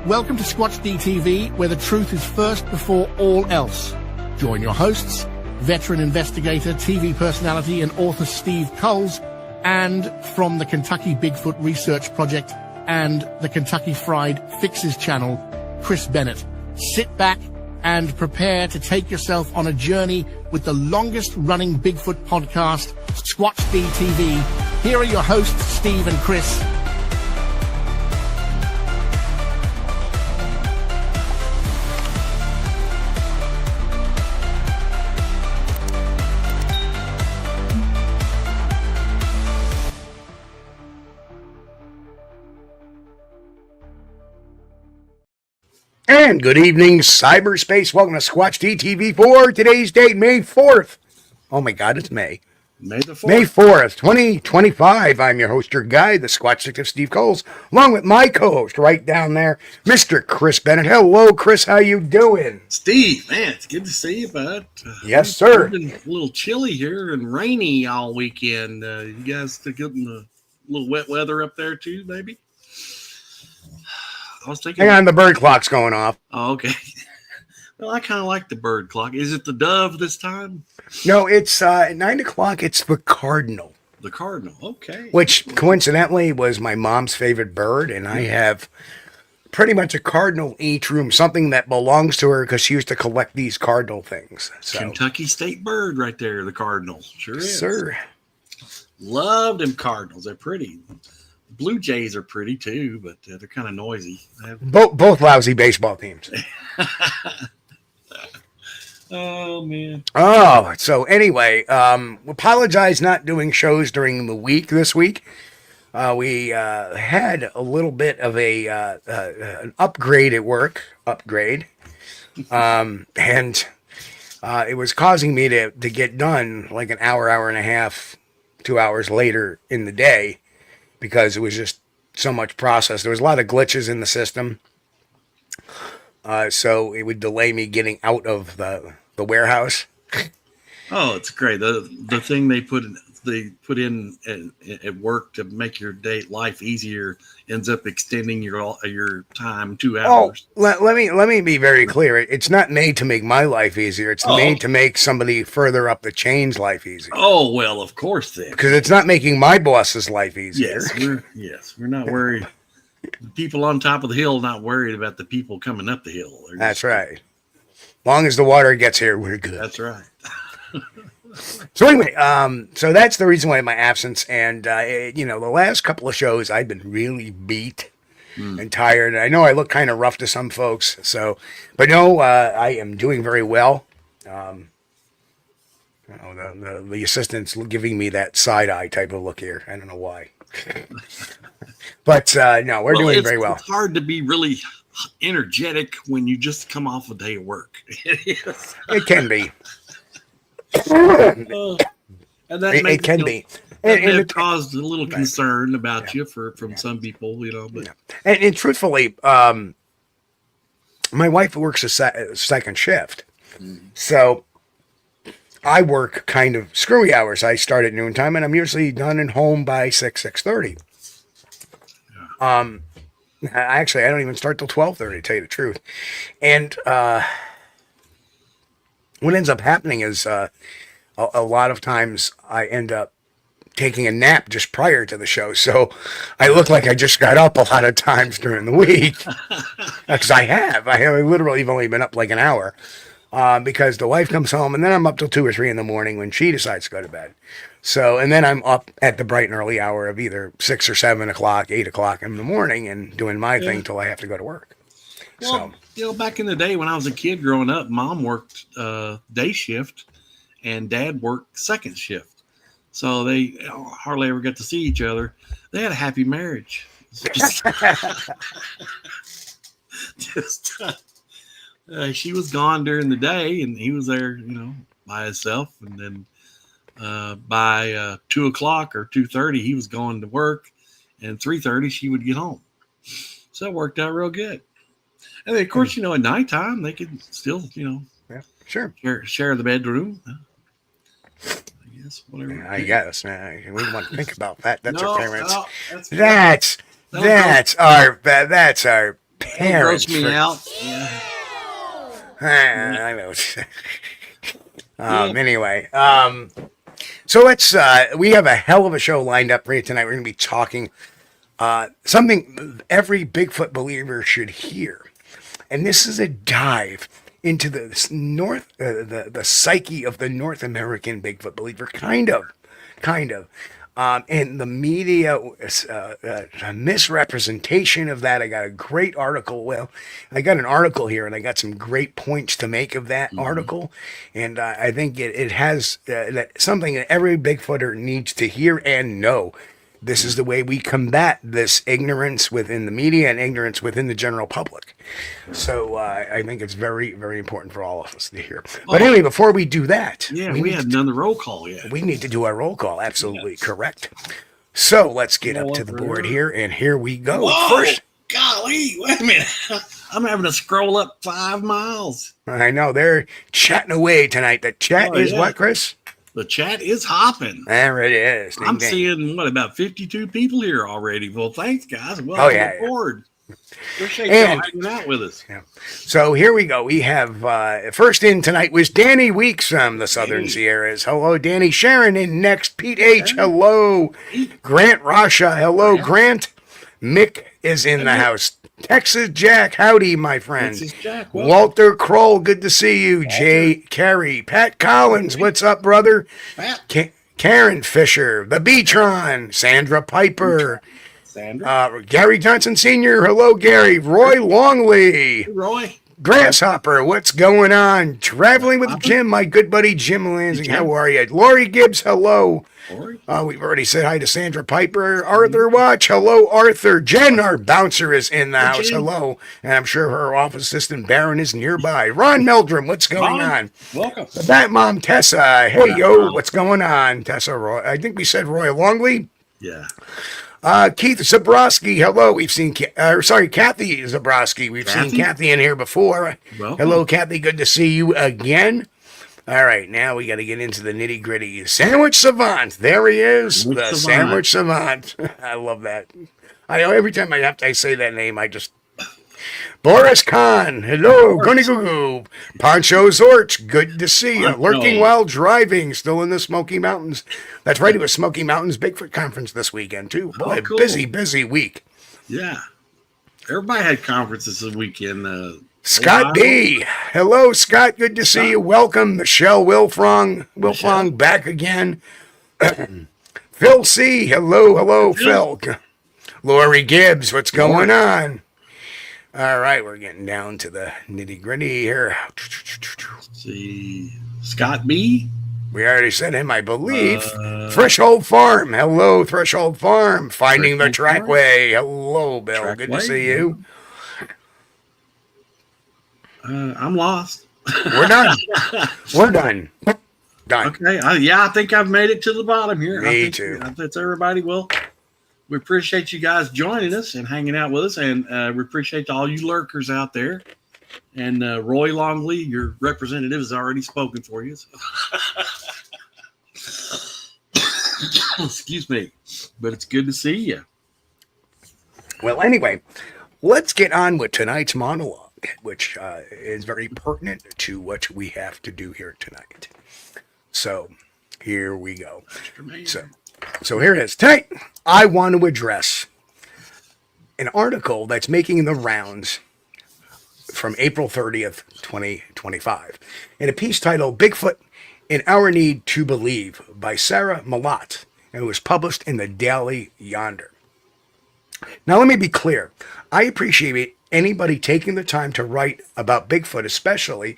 Welcome to Squatch-D TV, where the truth is first before all else. Join your hosts, veteran investigator, TV personality, and author Steve Kulls, and from the Kentucky Bigfoot Research Project and the Kentucky Fried Fixes channel, Chris Bennett. Sit back and prepare to take yourself on a journey with the longest-running Bigfoot podcast, Squatch-D TV. Here are your hosts, Steve and Chris. And good evening, cyberspace. Welcome to Squatch-D TV for today's date, May 4th. Oh my God, it's May. May the 4th. May 4th, 2025. I'm your host, your guide, the Squatch Detective, Steve Kulls, along with my co-host right down there, Mr. Chris Bennett. Hello, Chris. How you doing? Steve, man, it's good to see you, bud. Yes, sir. It's been a little chilly here and rainy all weekend. You guys getting a little wet weather up there too, maybe? I was thinking. Hang on, the bird clock's going off. Oh, okay. Well, I kind of like the bird clock. Is it the dove this time? No, it's at 9 o'clock. It's the cardinal. The cardinal, okay. Which coincidentally was my mom's favorite bird, and I have pretty much a cardinal in each room, something that belongs to her because she used to collect these cardinal things. So. Kentucky state bird right there, the cardinal. Sure is. Sir. Love them cardinals. They're pretty. Blue Jays are pretty too, but they're kind of noisy. Both lousy baseball teams. Oh, man. Oh, so anyway, apologize not doing shows during the week this week. We had a little bit of an upgrade at work. And it was causing me to get done like an hour and a half, 2 hours later in the day because it was just so much process. There was a lot of glitches in the system. So it would delay me getting out of the warehouse. Oh, it's great. The thing they put in at work to make your life easier ends up extending your time 2 hours. Oh, let me be very clear. It's not made to make my life easier. It's made to make somebody further up the chain's life easier. Oh, well, of course then. Because it's not making my boss's life easier. We're not worried. The people on top of the hill not worried about the people coming up the hill. That's right. Long as the water gets here, we're good. That's right. So anyway, so that's the reason why my absence. And, the last couple of shows, I've been really beat and tired. And I know I look kind of rough to some folks. So, but no, I am doing very well. The assistant's giving me that side eye type of look here. I don't know why. But no, we're doing very well. It's hard to be really energetic when you just come off a day of work. It can be. And that it can be. And it caused a little concern about you from some people, But and truthfully, my wife works a second shift, so I work kind of screwy hours. I start at noontime, and I'm usually done and home by 6:30. Actually, I don't even start till 12:30, to tell you the truth. And what ends up happening is a lot of times I end up taking a nap just prior to the show. So I look like I just got up a lot of times during the week. Because I literally have only been up like an hour. Because the wife comes home and then I'm up till 2 or 3 in the morning when she decides to go to bed. So, and then I'm up at the bright and early hour of either 6 or 7 o'clock, 8 o'clock in the morning and doing my thing till I have to go to work. Well, back in the day when I was a kid growing up, Mom worked day shift and Dad worked second shift. So they hardly ever got to see each other. They had a happy marriage. She was gone during the day and he was there, by himself. And then by 2 o'clock or 2:30, he was going to work, and 3:30 she would get home. So it worked out real good. And then, of course, at nighttime they could still, sure, share the bedroom. I guess whatever. I guess we want to think about that. That's our parents. That's parents. Gross me out. Yeah. I know. Yeah. Anyway, so let's. We have a hell of a show lined up for you tonight. We're going to be talking something every Bigfoot believer should hear, and this is a dive into the the psyche of the North American Bigfoot believer, kind of. And the media misrepresentation of that. I got a great article. Well, I got an article here, and I got some great points to make of that article. And I think it has that something that every Bigfooter needs to hear and know. This is the way we combat this ignorance within the media and ignorance within the general public. So I think it's very, very important for all of us to hear. But anyway, before we do that, we haven't done the roll call yet. We need to do our roll call. Absolutely correct. So let's get up to the board here, and here we go. Whoa, first, golly, wait a minute. I'm having to scroll up 5 miles. I know they're chatting away tonight. The chat is what, Chris? The chat is hopping. There it is. I'm seeing, about 52 people here already. Well, thanks, guys. Welcome aboard. Appreciate y'all hanging out with us. Yeah. So here we go. We have first in tonight was Danny Weeks from the Southern Sierras. Hello, Danny. Sharon in next. Pete H. Hello. Grant Rasha. Hello, Grant. Mick is in the house. Texas Jack, howdy, my friend. Texas Jack, Walter Kroll, good to see you. Walter. Jay Carey, Pat Collins, what's up, brother? Pat. Karen Fisher, the Beatron, Sandra Piper, Gary Johnson Sr., hello, Gary. Roy Longley. Hey, Roy. Grasshopper, what's going on? Traveling with Jim, my good buddy Jim Lansing, how are you? Lori Gibbs, hello. We've already said hi to Sandra Piper. Arthur Watch, hello, Arthur. Jen, our bouncer, is in the house, hello. And I'm sure her office assistant, Baron, is nearby. Ron Meldrum, what's going on? Welcome. The Bat Mom, Tessa, hey, yo, what's going on? Tessa, Roy, I think we said Roy Longley. Yeah. Keith Zabrowski, hello. We've seen, Kathy Zabrowski. We've seen Kathy in here before. Welcome. Hello, Kathy. Good to see you again. All right, now we got to get into the nitty gritty. Sandwich Savant, there he is, Sandwich Savant. I love that. I know every time I say that name, I just. Boris Kahn, hello, Gunny Goo Goo. Poncho Zorch, good to see you. Lurking while driving, still in the Smoky Mountains. That's right, it was Smoky Mountains Bigfoot Conference this weekend, too. Boy, cool. Busy week. Yeah. Everybody had conferences this weekend. Scott D. Hello, Scott. Good to see you. Welcome. Michelle Wilfong back again. Phil C. Hello, Phil. Lori Gibbs, what's going on? All right, we're getting down to the nitty gritty here. Let's see. Scott B. We already said him, I believe. Threshold Farm. Hello, Threshold Farm. Finding the Trackway. Hello, Bill. Good to see you. I'm lost. We're done. Done. Okay. I think I've made it to the bottom here. Me too. That's everybody. Well, we appreciate you guys joining us and hanging out with us, and we appreciate all you lurkers out there. And Roy Longley, your representative, has already spoken for you. Excuse me, but it's good to see you. Well, anyway, let's get on with tonight's monologue, which is very pertinent to what we have to do here tonight. So here we go. So here it is. Tonight, I want to address an article that's making the rounds from April 30th, 2025, in a piece titled Bigfoot in Our Need to Believe by Sarah Malott, and it was published in the Daily Yonder. Now, let me be clear. I appreciate anybody taking the time to write about Bigfoot, especially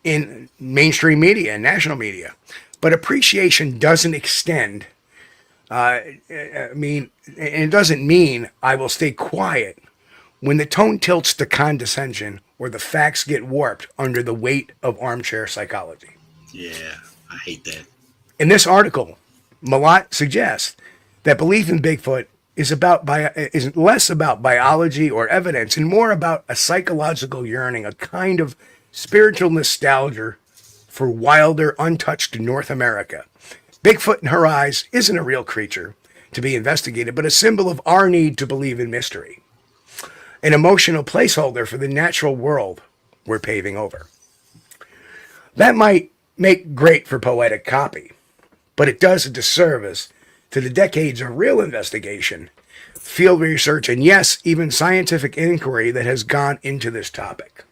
in mainstream media and national media. But appreciation doesn't extend. It doesn't mean I will stay quiet when the tone tilts to condescension or the facts get warped under the weight of armchair psychology. Yeah, I hate that. In this article, Malott suggests that belief in Bigfoot is less about biology or evidence and more about a psychological yearning, a kind of spiritual nostalgia for wilder, untouched North America. Bigfoot, in her eyes, isn't a real creature to be investigated, but a symbol of our need to believe in mystery. an emotional placeholder for the natural world we're paving over. That might make great for poetic copy, but it does a disservice to the decades of real investigation, field research, and yes, even scientific inquiry that has gone into this topic.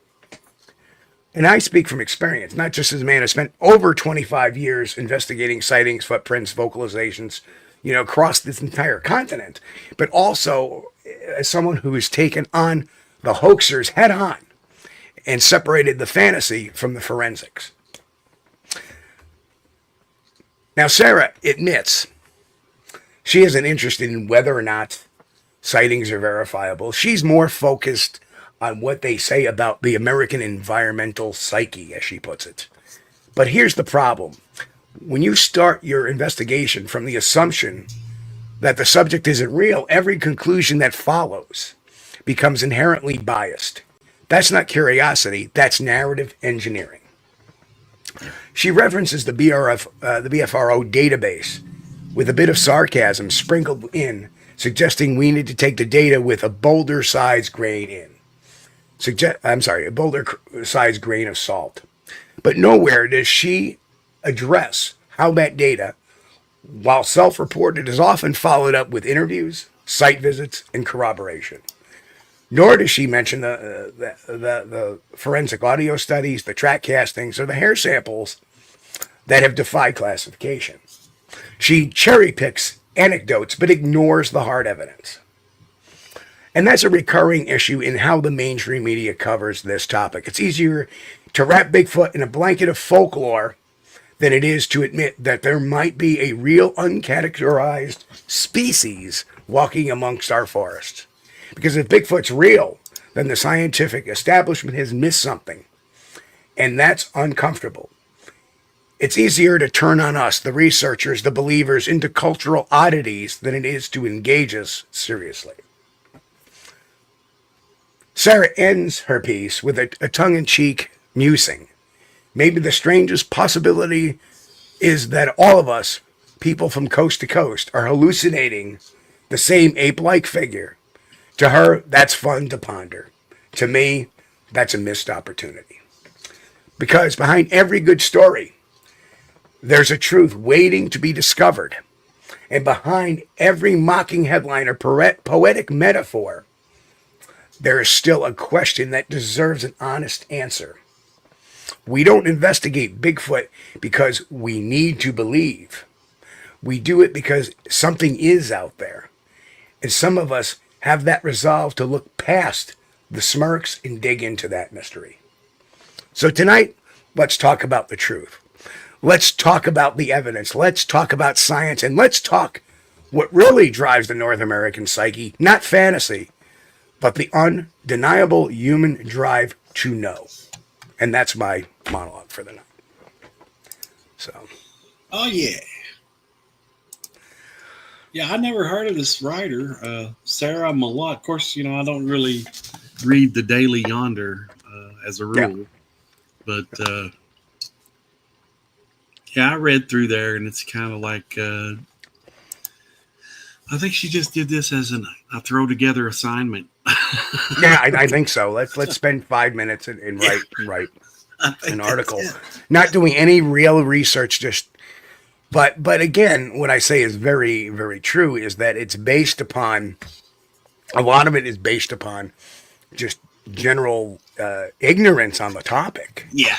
And I speak from experience, not just as a man who spent over 25 years investigating sightings, footprints, vocalizations, across this entire continent, but also as someone who has taken on the hoaxers head on and separated the fantasy from the forensics. Now, Sarah admits she isn't interested in whether or not sightings are verifiable. She's more focused on what they say about the American environmental psyche, as she puts it. But here's the problem. When you start your investigation from the assumption that the subject isn't real, every conclusion that follows becomes inherently biased. That's not curiosity, that's narrative engineering. She references the BFRO database with a bit of sarcasm sprinkled in, suggesting we need to take the data with a boulder-sized grain a boulder-sized grain of salt. But nowhere does she address how that data, while self-reported, is often followed up with interviews, site visits, and corroboration. Nor does she mention the forensic audio studies, the track castings, or the hair samples that have defied classification. She cherry picks anecdotes, but ignores the hard evidence. And that's a recurring issue in how the mainstream media covers this topic. It's easier to wrap Bigfoot in a blanket of folklore than it is to admit that there might be a real uncharacterized species walking amongst our forests. Because if Bigfoot's real, then the scientific establishment has missed something. And that's uncomfortable. It's easier to turn on us, the researchers, the believers, into cultural oddities than it is to engage us seriously. Sarah ends her piece with a tongue-in-cheek musing. Maybe the strangest possibility is that all of us, people from coast to coast, are hallucinating the same ape-like figure. To her, that's fun to ponder. To me, that's a missed opportunity. Because behind every good story, there's a truth waiting to be discovered. And behind every mocking headline or poetic metaphor, there is still a question that deserves an honest answer. We don't investigate Bigfoot because we need to believe. We do it because something is out there. And some of us have that resolve to look past the smirks and dig into that mystery. So tonight, let's talk about the truth. Let's talk about the evidence. Let's talk about science. And let's talk what really drives the North American psyche, not fantasy, but the undeniable human drive to know. And that's my monologue for the night. So. Oh, yeah. Yeah, I never heard of this writer, Sarah Malott. Of course, I don't really read the Daily Yonder as a rule. Yeah. But, I read through there, and it's kind of like, I think she just did this as a throw-together assignment. Yeah, I think so. Let's spend 5 minutes and write an article. Not doing any real research, But again, what I say is very, very true, is that it's based upon, a lot of it is based upon just general ignorance on the topic. Yeah.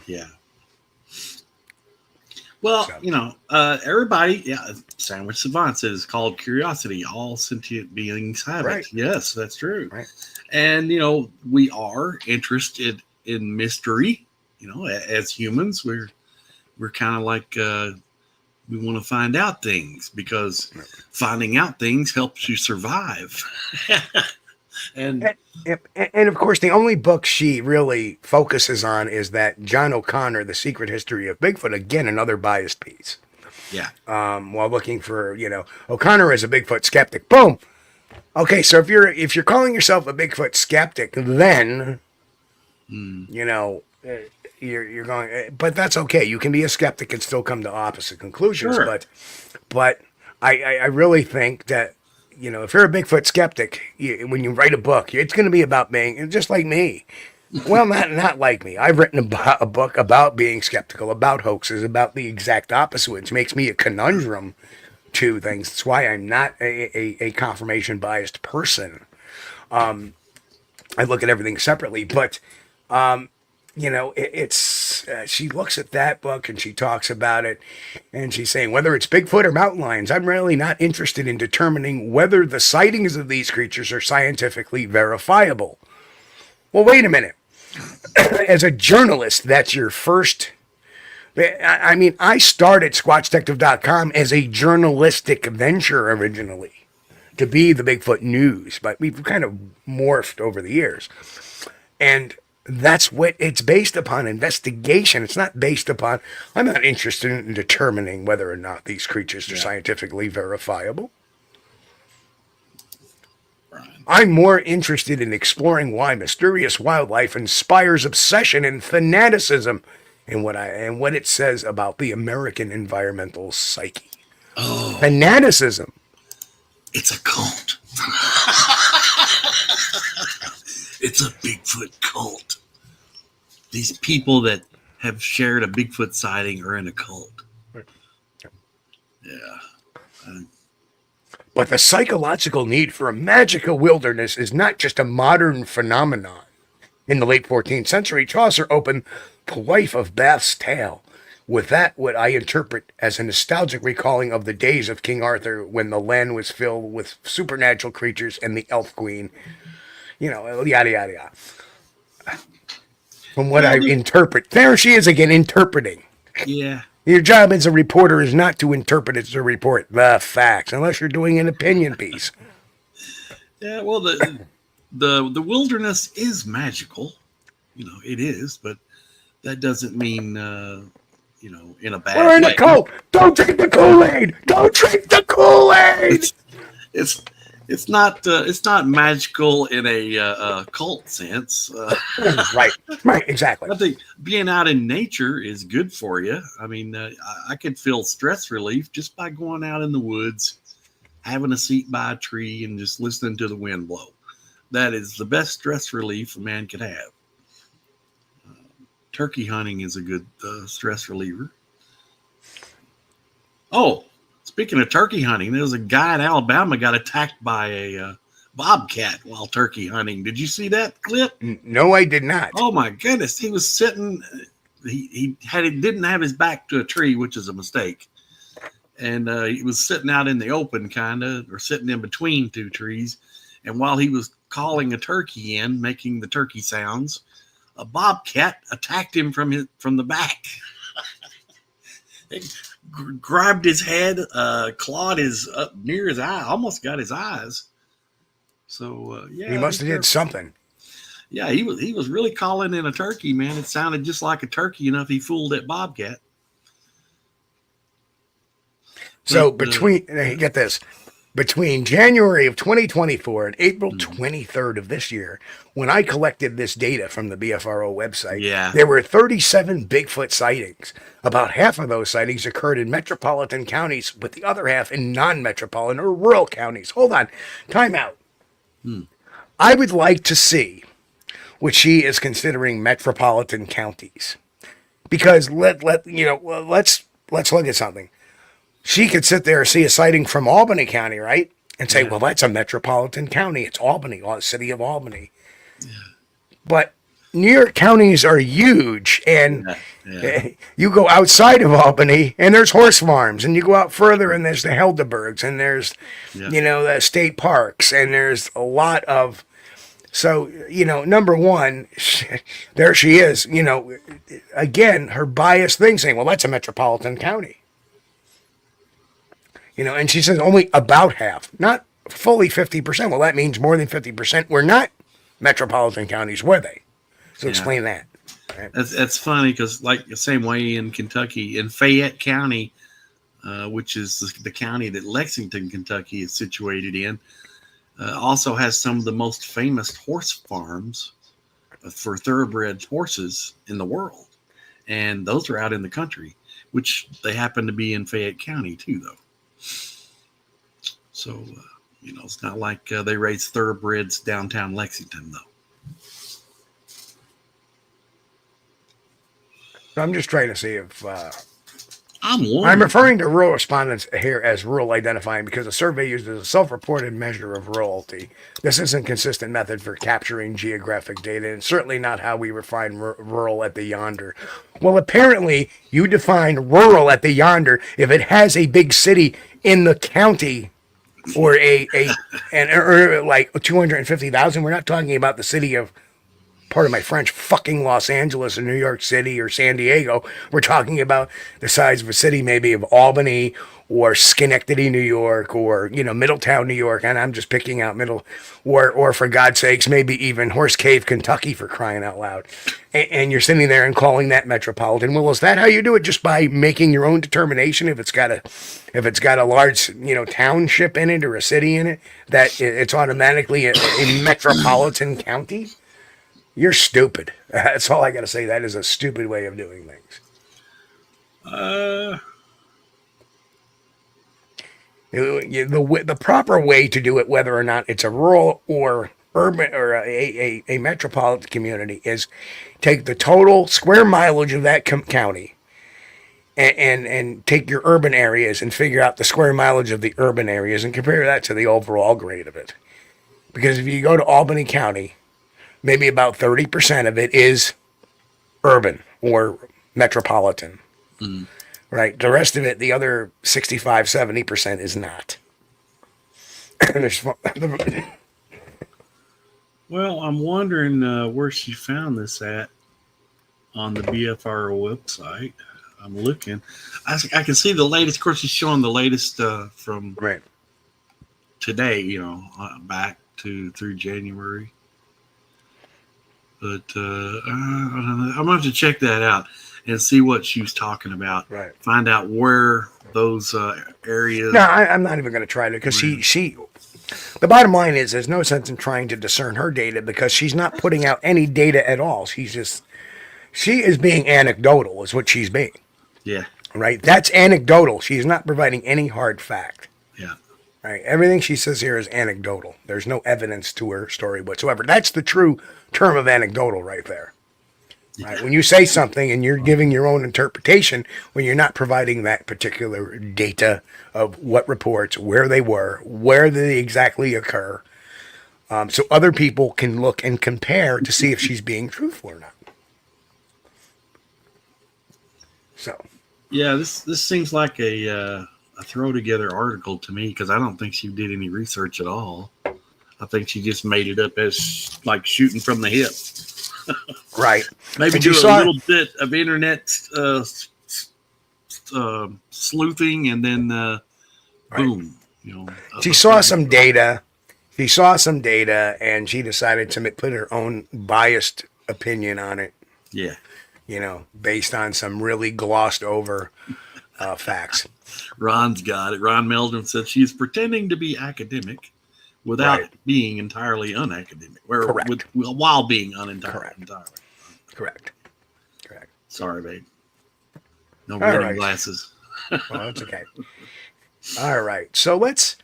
Yeah. Well, everybody, Sandwich Savant says it's called curiosity. All sentient beings have it. Yes, that's true. Right. And, we are interested in mystery. As humans, we're kind of like, we want to find out things because finding out things helps you survive. And of course, the only book she really focuses on is that John O'Connor, The Secret History of Bigfoot. Again, another biased piece. Yeah. While looking for, O'Connor is a Bigfoot skeptic. Boom. Okay, so if you're calling yourself a Bigfoot skeptic, then, you're going, but that's okay. You can be a skeptic and still come to opposite conclusions. Sure. But I really think that, if you're a Bigfoot skeptic, when you write a book, it's going to be about being just like me. Well, not like me. I've written a book about being skeptical, about hoaxes, about the exact opposite, which makes me a conundrum to things. That's why I'm not a confirmation biased person. I look at everything separately, but she looks at that book and she talks about it, and she's saying whether it's Bigfoot or mountain lions, I'm really not interested in determining whether the sightings of these creatures are scientifically verifiable. Well, wait a minute. As a journalist, that's your first. I mean, I started SquatchDetective.com as a journalistic venture originally to be the Bigfoot news, but we've kind of morphed over the years. And that's what it's based upon, investigation. It's not based upon, I'm not interested in determining whether or not these creatures are scientifically verifiable. I'm more interested in exploring why mysterious wildlife inspires obsession and fanaticism, and what it says about the American environmental psyche. Oh, fanaticism. It's a cult. It's a Bigfoot cult. These people that have shared a Bigfoot sighting are in a cult. Yeah. But the psychological need for a magical wilderness is not just a modern phenomenon. In the late 14th century, Chaucer opened The Wife of Bath's Tale with that what I interpret as a nostalgic recalling of the days of King Arthur when the land was filled with supernatural creatures and the elf queen. Yada, yada, yada. From what I interpret. There she is again, interpreting. Yeah. Your job as a reporter is not to interpret, it's to report the facts, unless you're doing an opinion piece. Yeah, well, the wilderness is magical. It is, but that doesn't mean, in a bad way. We're in a cult. Don't drink the Kool-Aid. Don't drink the Kool-Aid. It's not magical in a cult sense. Right, exactly. I think being out in nature is good for you. I mean, I could feel stress relief just by going out in the woods, having a seat by a tree, and just listening to the wind blow. That is the best stress relief a man could have. Turkey hunting is a good stress reliever. Oh, speaking of turkey hunting, there was a guy in Alabama got attacked by a bobcat while turkey hunting. Did you see that clip? No, I did not. Oh my goodness! He was sitting. He didn't have his back to a tree, which is a mistake, and he was sitting out in the open, or sitting in between two trees. And while he was calling a turkey in, making the turkey sounds, a bobcat attacked him from the back. It grabbed his head, clawed up near his eye, almost got his eyes. So he must have did something. Yeah, he was really calling in a turkey, man. It sounded just like a turkey enough he fooled that bobcat. So get this. Between January of 2024 and April 23rd of this year, when I collected this data from the BFRO website, there were 37 Bigfoot sightings. About half of those sightings occurred in metropolitan counties, with the other half in non-metropolitan or rural counties. Hold on. Time out. I would like to see what she is considering metropolitan counties. Because let's look at something. She could sit there and see a sighting from Albany County, right? And say, well, that's a metropolitan county. It's Albany, the city of Albany. Yeah. But New York counties are huge. And you go outside of Albany, and there's horse farms. And you go out further, and there's the Helderbergs. And there's, the state parks. And there's a lot of... So, number one, there she is. Again, her biased thing saying, well, that's a metropolitan county. And she says only about half, not fully 50%. Well, that means more than 50% were not metropolitan counties, were they? So explain that. Right? That's funny because, like the same way in Kentucky, in Fayette County, which is the county that Lexington, Kentucky is situated in, also has some of the most famous horse farms for thoroughbred horses in the world. And those are out in the country, which they happen to be in Fayette County too, though. So, It's not like they raise thoroughbreds downtown Lexington, though. I'm just trying to see if I'm referring to rural respondents here as rural identifying because the survey uses a self-reported measure of rurality. This isn't a consistent method for capturing geographic data, and certainly not how we refine rural at the yonder. Well, apparently you define rural at the yonder if it has a big city in the county or or like 250,000. We're not talking about the city of, pardon my French, fucking Los Angeles or New York City or San Diego. We're talking about the size of a city maybe of Albany or Schenectady, New York, or, Middletown, New York. And I'm just picking out or for God's sakes, maybe even Horse Cave, Kentucky, for crying out loud. And you're sitting there and calling that metropolitan. Well, is that how you do it? Just by making your own determination if it's got a large, township in it or a city in it, that it's automatically a metropolitan county? You're stupid. That's all I got to say. That is a stupid way of doing things. The proper way to do it, whether or not it's a rural or urban or a metropolitan community, is take the total square mileage of that county and take your urban areas and figure out the square mileage of the urban areas and compare that to the overall grade of it. Because if you go to Albany County, maybe about 30% of it is urban or metropolitan. Mm. Right? The rest of it, the other 65, 70% is not. Well, I'm wondering where she found this at on the BFRO website. I'm looking. I can see the latest. Of course, she's showing the latest from today, back through January. But I'm going to have to check that out and see what she was talking about. Right. Find out where those areas. No, I'm not even going to try to, because she. The bottom line is, there's no sense in trying to discern her data because she's not putting out any data at all. She is being anecdotal, is what she's being. Yeah. Right. That's anecdotal. She's not providing any hard fact. Yeah. Right. Everything she says here is anecdotal. There's no evidence to her story whatsoever. That's the true term of anecdotal right there. Right? When you say something and you're giving your own interpretation, when you're not providing that particular data of what reports, where they were, where they exactly occur, so other people can look and compare to see if she's being truthful or not. So, yeah, this seems like a throw together article to me, because I don't think she did any research at all. I think she just made it up as like shooting from the hip. Right. Maybe do a little bit of internet sleuthing, and then boom. She saw some data. She saw some data, and she decided to put her own biased opinion on it. Yeah. Based on some really glossed over facts. Ron's got it. Ron Meldrum said she's pretending to be academic without being entirely unacademic. Correct. While being entirely. Correct. Sorry, babe. No reading glasses. Well, that's okay. All right. So let's.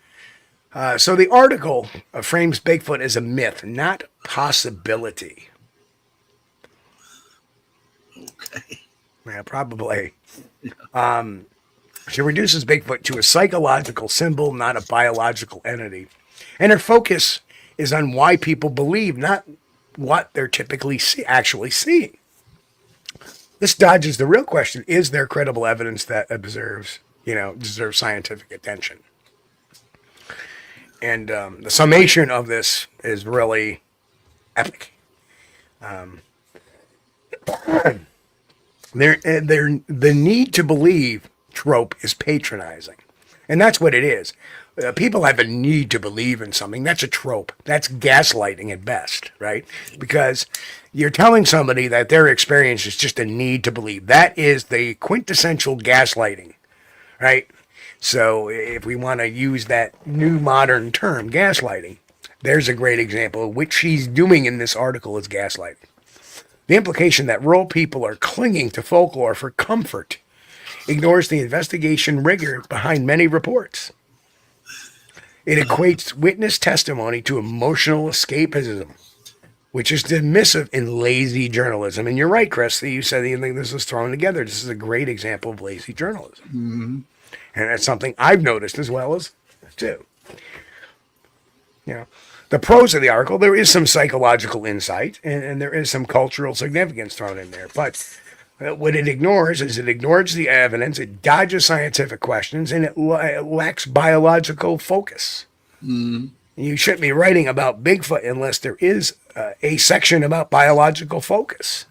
So the article frames Bigfoot as a myth, not possibility. Okay. Yeah, probably. Yeah. She reduces Bigfoot to a psychological symbol, not a biological entity. And her focus is on why people believe, not what they're typically actually seeing. This dodges the real question: is there credible evidence that deserves scientific attention? And the summation of this is really epic. The need to believe trope is patronizing, and that's what it is. People have a need to believe in something. That's a trope. That's gaslighting at best, right? Because you're telling somebody that their experience is just a need to believe. That is the quintessential gaslighting, right? So if we want to use that new modern term, gaslighting, there's a great example of which she's doing in this article is gaslighting. The implication that rural people are clinging to folklore for comfort ignores the investigation rigor behind many reports. It equates witness testimony to emotional escapism, which is dismissive in lazy journalism. And you're right, Chris. You said you think this was thrown together. This is a great example of lazy journalism. Mm-hmm. And that's something I've noticed as well as too. You know, the pros of the article, there is some psychological insight and there is some cultural significance thrown in there. But what it ignores is it ignores the evidence, it dodges scientific questions, and it lacks biological focus. Mm-hmm. You shouldn't be writing about Bigfoot unless there is a section about biological focus.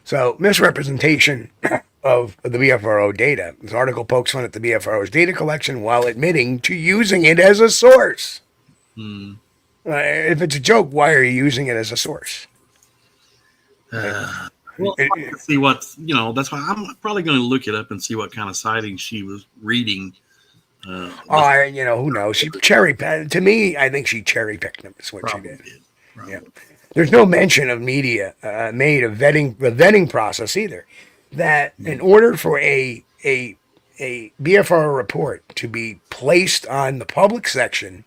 So, misrepresentation of the BFRO data. This article pokes fun at the BFRO's data collection while admitting to using it as a source. If it's a joke, why are you using it as a source? Well, see what's, that's why I'm probably going to look it up and see what kind of sightings she was reading. Who knows? She to me, I think she cherry picked them. Is what she did. Yeah. There's no mention of media made of the vetting process either. That in order for a BFR report to be placed on the public section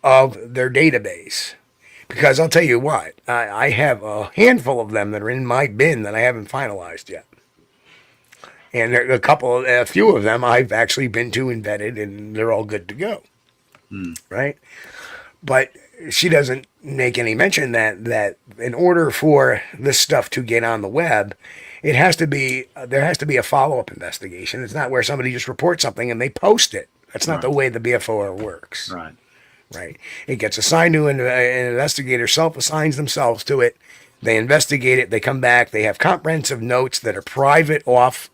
of their database, because I'll tell you what, I have a handful of them that are in my bin that I haven't finalized yet. And a few of them I've actually been to and vetted, and they're all good to go. Right? But she doesn't make any mention that in order for this stuff to get on the web, there has to be a follow-up investigation. It's not where somebody just reports something and they post it. That's not the way the BFOR works. Right. It gets assigned to an investigator, self-assigns themselves to it. They investigate it. They come back. They have comprehensive notes that are private off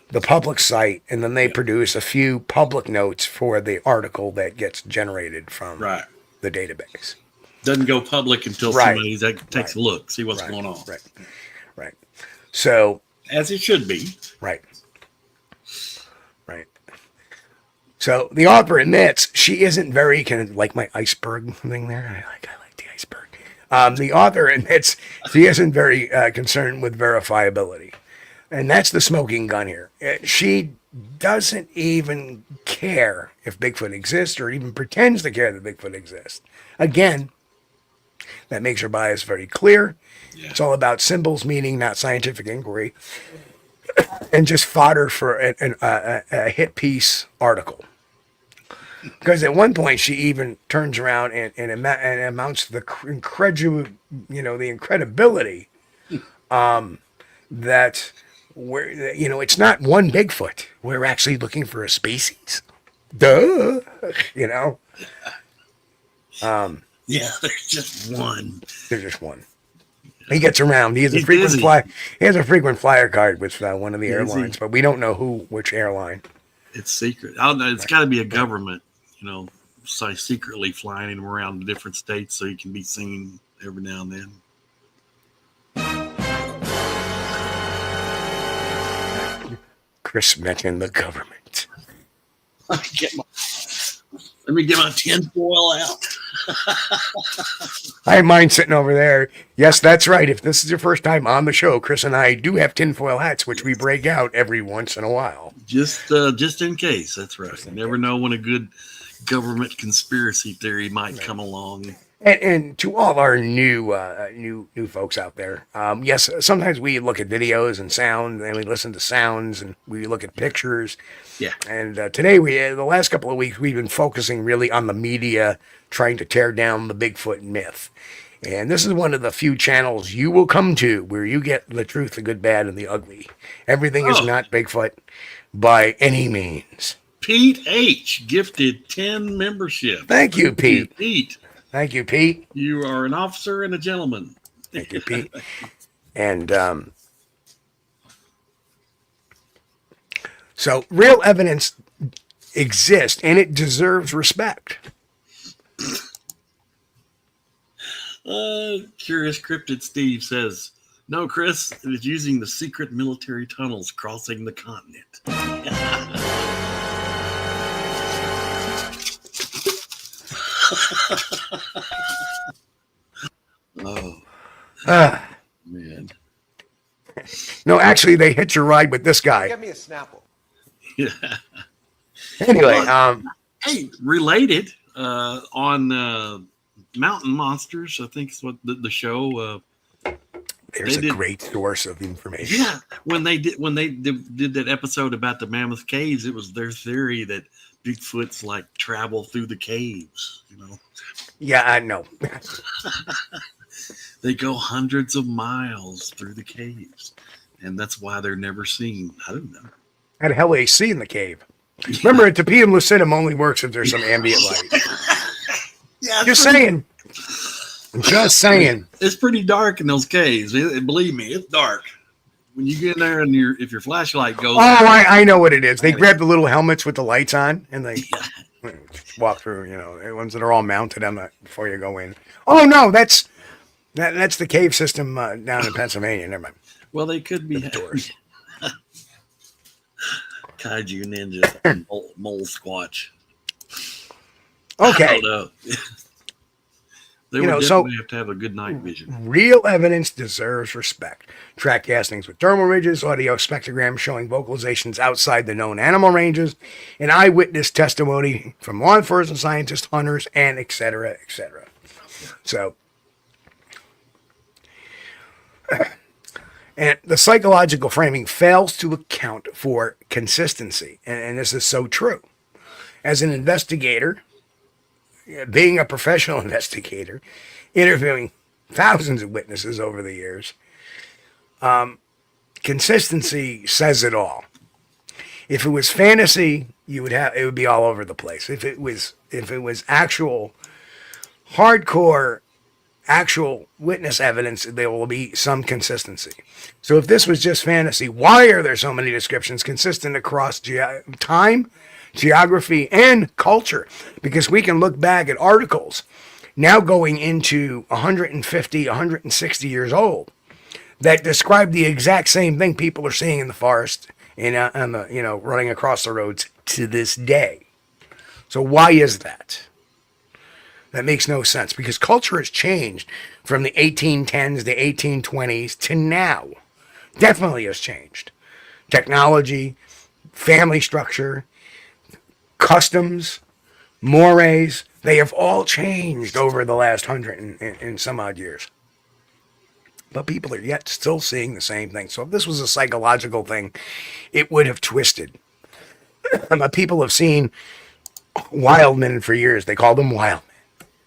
the public site, and then they produce a few public notes for the article that gets generated from the database. Doesn't go public until somebody takes a look, see what's going on. Right. So, as it should be. Right. So the author admits she isn't very like my iceberg thing there. I like the iceberg. The author admits she isn't very concerned with verifiability, and that's the smoking gun here. She doesn't even care if Bigfoot exists, or even pretends to care that Bigfoot exists. Again, that makes her bias very clear. Yeah. It's all about symbols, meaning, not scientific inquiry, and just fodder for a hit piece article. Because at one point she even turns around and amounts to the incredibility that it's not one Bigfoot. We're actually looking for a species. Duh. Yeah, there's just one. He gets around. He has a frequent flyer card with one of the airlines, but we don't know which airline. It's secret. It's got to be a government, secretly flying him around the different states so he can be seen every now and then. Chris mentioned the government. Let me get my tinfoil out. I have mine sitting over there. Yes, that's right. If this is your first time on the show, Chris and I do have tinfoil hats, which we break out every once in a while. Just in case. That's right. You never know when a good government conspiracy theory might come along. And to all our new folks out there, yes, sometimes we look at videos and sound, and we listen to sounds, and we look at pictures. Yeah. And today, the last couple of weeks, we've been focusing really on the media trying to tear down the Bigfoot myth. And this is one of the few channels you will come to where you get the truth, the good, bad, and the ugly. Everything is not Bigfoot by any means. Pete H. gifted 10 membership. Thank you, Pete. Thank you, Pete. You are an officer and a gentleman. Thank you, Pete. And so real evidence exists, and it deserves respect. Curious Cryptid Steve says, no, Chris, it is using the secret military tunnels crossing the continent. Man. No, actually, they hitch a ride with this guy. Get me a Snapple. Yeah. Anyway, Hey, related on Mountain Monsters, I think is what the show. there's a great source of information. Yeah, when they did that episode about the Mammoth Caves, it was their theory that Bigfoot's like travel through the caves. You know. Yeah, I know. They go hundreds of miles through the caves, and that's why they're never seen. I don't know. Had a hell AC in the cave. Remember, a Tapium lucidum only works if there's some ambient light. Yeah, Just saying. Just saying. It's pretty dark in those caves. Believe me, it's dark. When you get in there and if your flashlight goes, I know what it is. They grab the little helmets with the lights on and they walk through. You know, the ones that are all mounted on before you go in. Oh no, that's the cave system down in Pennsylvania. Never mind. Well, they could be doors. Kaiju ninja, mole squatch. Okay. I don't know. They would definitely have to have a good night vision. Real evidence deserves respect. Track castings with thermal ridges, audio spectrograms showing vocalizations outside the known animal ranges, and eyewitness testimony from law enforcement scientists, hunters, and et cetera, et cetera. So, and the psychological framing fails to account for consistency. And this is so true. As an investigator, being a professional investigator, interviewing thousands of witnesses over the years, consistency says it all. If it was fantasy, it would be all over the place. If it was actual hardcore actual witness evidence, there will be some consistency. So if this was just fantasy, why are there so many descriptions consistent across time, geography, and culture? Because we can look back at articles now going into 150, 160 years old that describe the exact same thing people are seeing in the forest and running across the roads to this day. So why is that? That makes no sense because culture has changed from the 1810s, the 1820s to now. Definitely has changed. Technology, family structure, customs, mores, they have all changed over the last 100 and some odd years. But people are yet still seeing the same thing. So if this was a psychological thing, it would have twisted. But people have seen wild men for years. They called them wild men.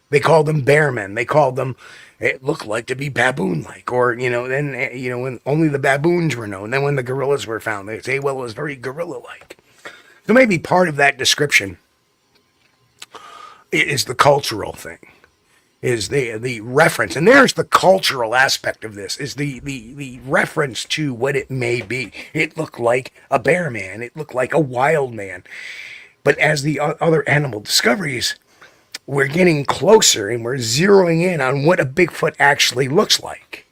They called them bear men. They called them, it looked like to be baboon-like. Or, when only the baboons were known. Then when the gorillas were found, they say, well, it was very gorilla-like. So maybe part of that description is the cultural thing, is the reference. And there's the cultural aspect of this, is the reference to what it may be. It looked like a bear man. It looked like a wild man. But as the other animal discoveries, we're getting closer and we're zeroing in on what a Bigfoot actually looks like.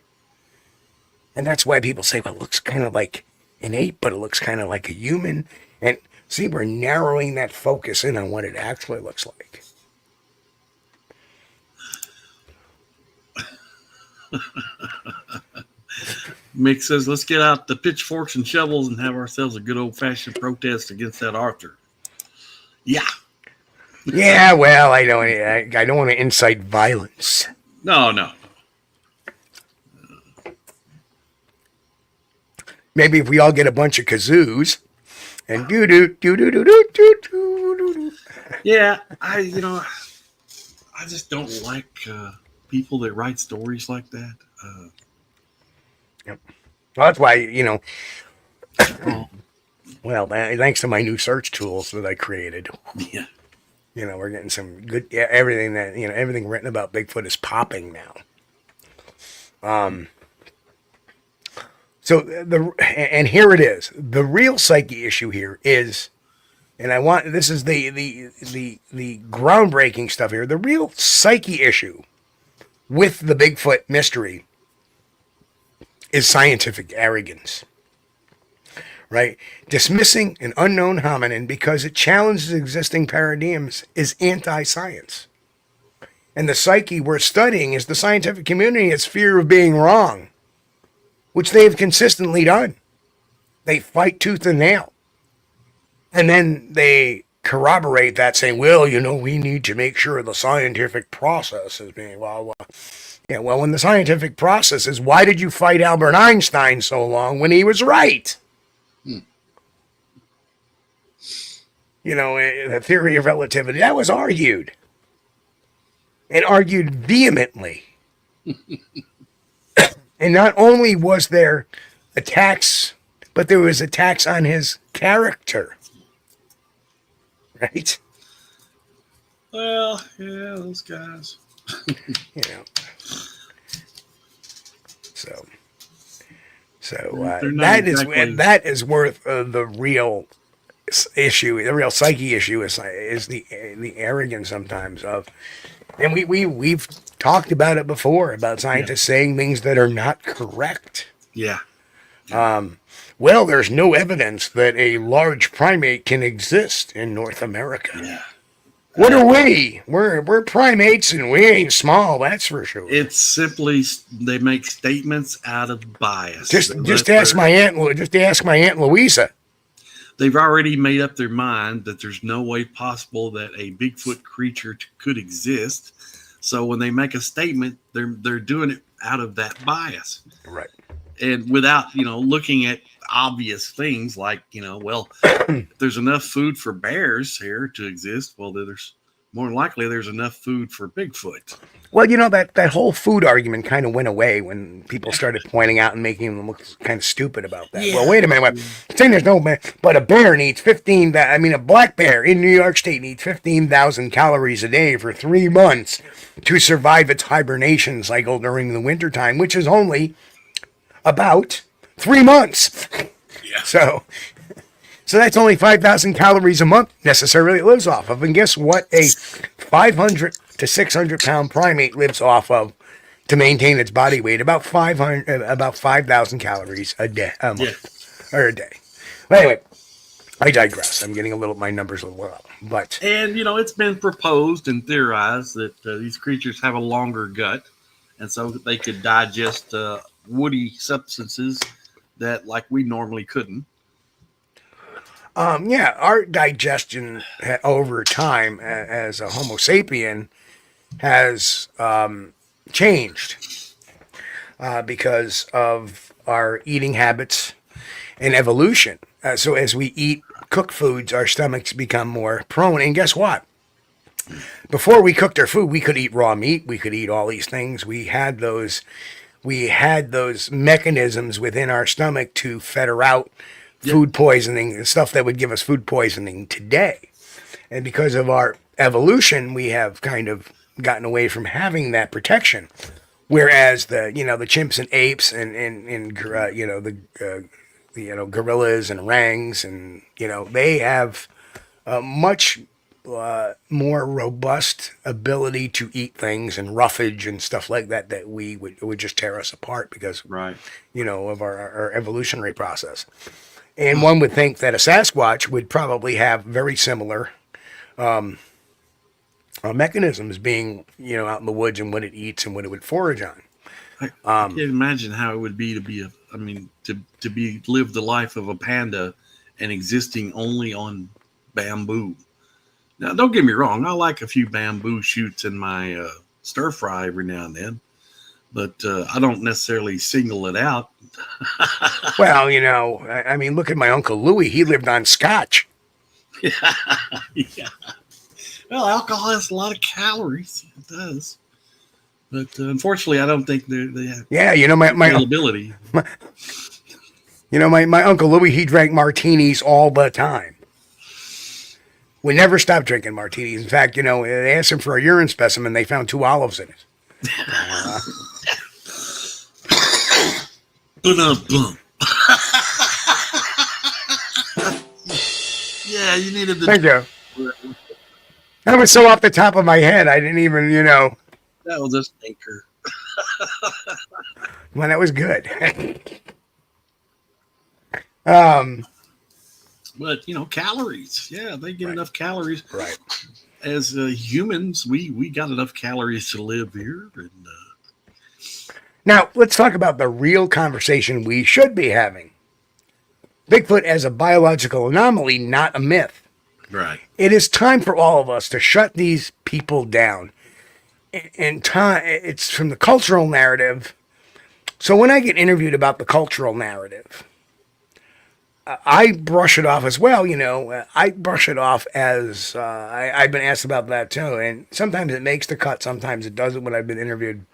And that's why people say, well, it looks kind of like an ape, but it looks kind of like a human. And see, we're narrowing that focus in on what it actually looks like. Mick says, let's get out the pitchforks and shovels and have ourselves a good old-fashioned protest against that Arthur. Yeah. Yeah, well, I don't want to incite violence. No. Maybe if we all get a bunch of kazoos and do. Yeah, I just don't like people that write stories like that. Yep. Well, that's why, well, thanks to my new search tools that I created. Yeah. We're getting some good, everything everything written about Bigfoot is popping now. So and here it is. The real psyche issue here is, and this is the groundbreaking stuff here. The real psyche issue with the Bigfoot mystery is scientific arrogance. Right? Dismissing an unknown hominin because it challenges existing paradigms is anti-science. And the psyche we're studying is the scientific community. It's fear of being wrong. which they've consistently done. They fight tooth and nail. And then they corroborate that saying, well, we need to make sure the scientific process is being, well, when the scientific process is, why did you fight Albert Einstein so long when he was right? The theory of relativity, that was argued. And argued vehemently. And not only was there attacks, but there was attacks on his character. Right? Well, yeah, those guys. So that is worth the real issue. The real psyche issue is the arrogance sometimes of, and we've talked about it before about scientists saying things that are not correct. Yeah. Well, there's no evidence that a large primate can exist in North America. Yeah. What are we? We're primates and we ain't small, that's for sure. It's simply they make statements out of bias. Just ask my aunt Louisa. They've already made up their mind that there's no way possible that a Bigfoot creature could exist. So when they make a statement, they're doing it out of that bias. Right. And without, looking at obvious things like, there's enough food for bears here to exist. Well, there's more than likely there's enough food for Bigfoot. Well, that whole food argument kind of went away when people started pointing out and making them look kind of stupid about that. Yeah. Well, wait a minute. Saying there's no bear, but a bear needs a black bear in New York State needs 15,000 calories a day for 3 months to survive its hibernation cycle during the wintertime, which is only about 3 months. Yeah. So that's only 5,000 calories a month necessarily it lives off of. And guess what? A 500 to 600 pound primate lives off of to maintain its body weight about 5,000 calories a month or a day. But anyway, I digress. I'm getting my numbers a little up. But it's been proposed and theorized that these creatures have a longer gut, and so they could digest woody substances that like we normally couldn't. Our digestion over time as a Homo sapien has changed because of our eating habits and evolution. So as we eat cooked foods, our stomachs become more prone. And guess what? Before we cooked our food, we could eat raw meat. We could eat all these things. We had those mechanisms within our stomach to filter out food poisoning, stuff that would give us food poisoning today. And because of our evolution, we have kind of gotten away from having that protection. Whereas the chimps and apes and gorillas and orangs and they have a much more robust ability to eat things and roughage and stuff like that we would just tear us apart because of our evolutionary process. And one would think that a Sasquatch would probably have very similar mechanisms, being out in the woods and what it eats and what it would forage on. I can't imagine how it would be to live the life of a panda and existing only on bamboo. Now, don't get me wrong, I like a few bamboo shoots in my stir fry every now and then, but I don't necessarily single it out. Well, look at my Uncle Louie. He lived on scotch. Yeah. Well, alcohol has a lot of calories. It does. But unfortunately, I don't think they have my availability. My Uncle Louie, he drank martinis all the time. We never stopped drinking martinis. In fact, they asked him for a urine specimen. They found 2 olives in it. Yeah, you needed to. Thank you. That was so off the top of my head. I didn't even, That was a stinker. Well, that was good. But calories. Yeah, they get enough calories. Right. As humans, we got enough calories to live here, Now, let's talk about the real conversation we should be having. Bigfoot as a biological anomaly, not a myth. Right. It is time for all of us to shut these people down. And time, it's from the cultural narrative. So when I get interviewed about the cultural narrative, I brush it off as well. I brush it off as I've been asked about that too. And sometimes it makes the cut, sometimes it doesn't when I've been interviewed.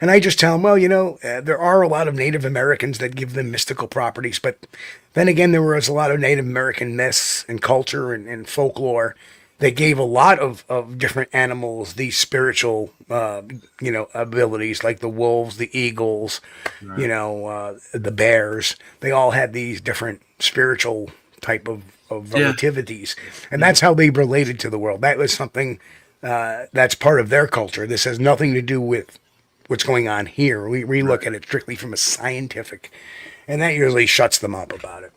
And I just tell them, well, there are a lot of Native Americans that give them mystical properties. But then again, there was a lot of Native American myths and culture and folklore that gave a lot of different animals these spiritual, abilities, like the wolves, the eagles, right. The bears. They all had these different spiritual type of relativities. And that's how they related to the world. That was something that's part of their culture. This has nothing to do with what's going on here. We look at it strictly from a scientific, and that usually shuts them up about it.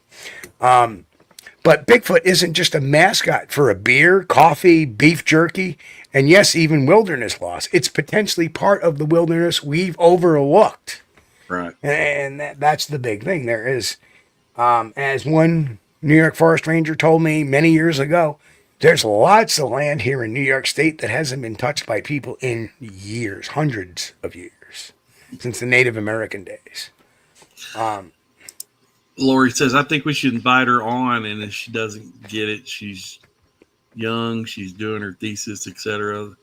But Bigfoot isn't just a mascot for a beer, coffee, beef jerky, and yes, even wilderness loss. It's potentially part of the wilderness we've overlooked. Right. And that's the big thing. There is, as one New York forest ranger told me many years ago, there's lots of land here in New York State that hasn't been touched by people in years, hundreds of years, since the Native American days. Lori says, I think we should invite her on, and if she doesn't get it, she's young, she's doing her thesis, etc.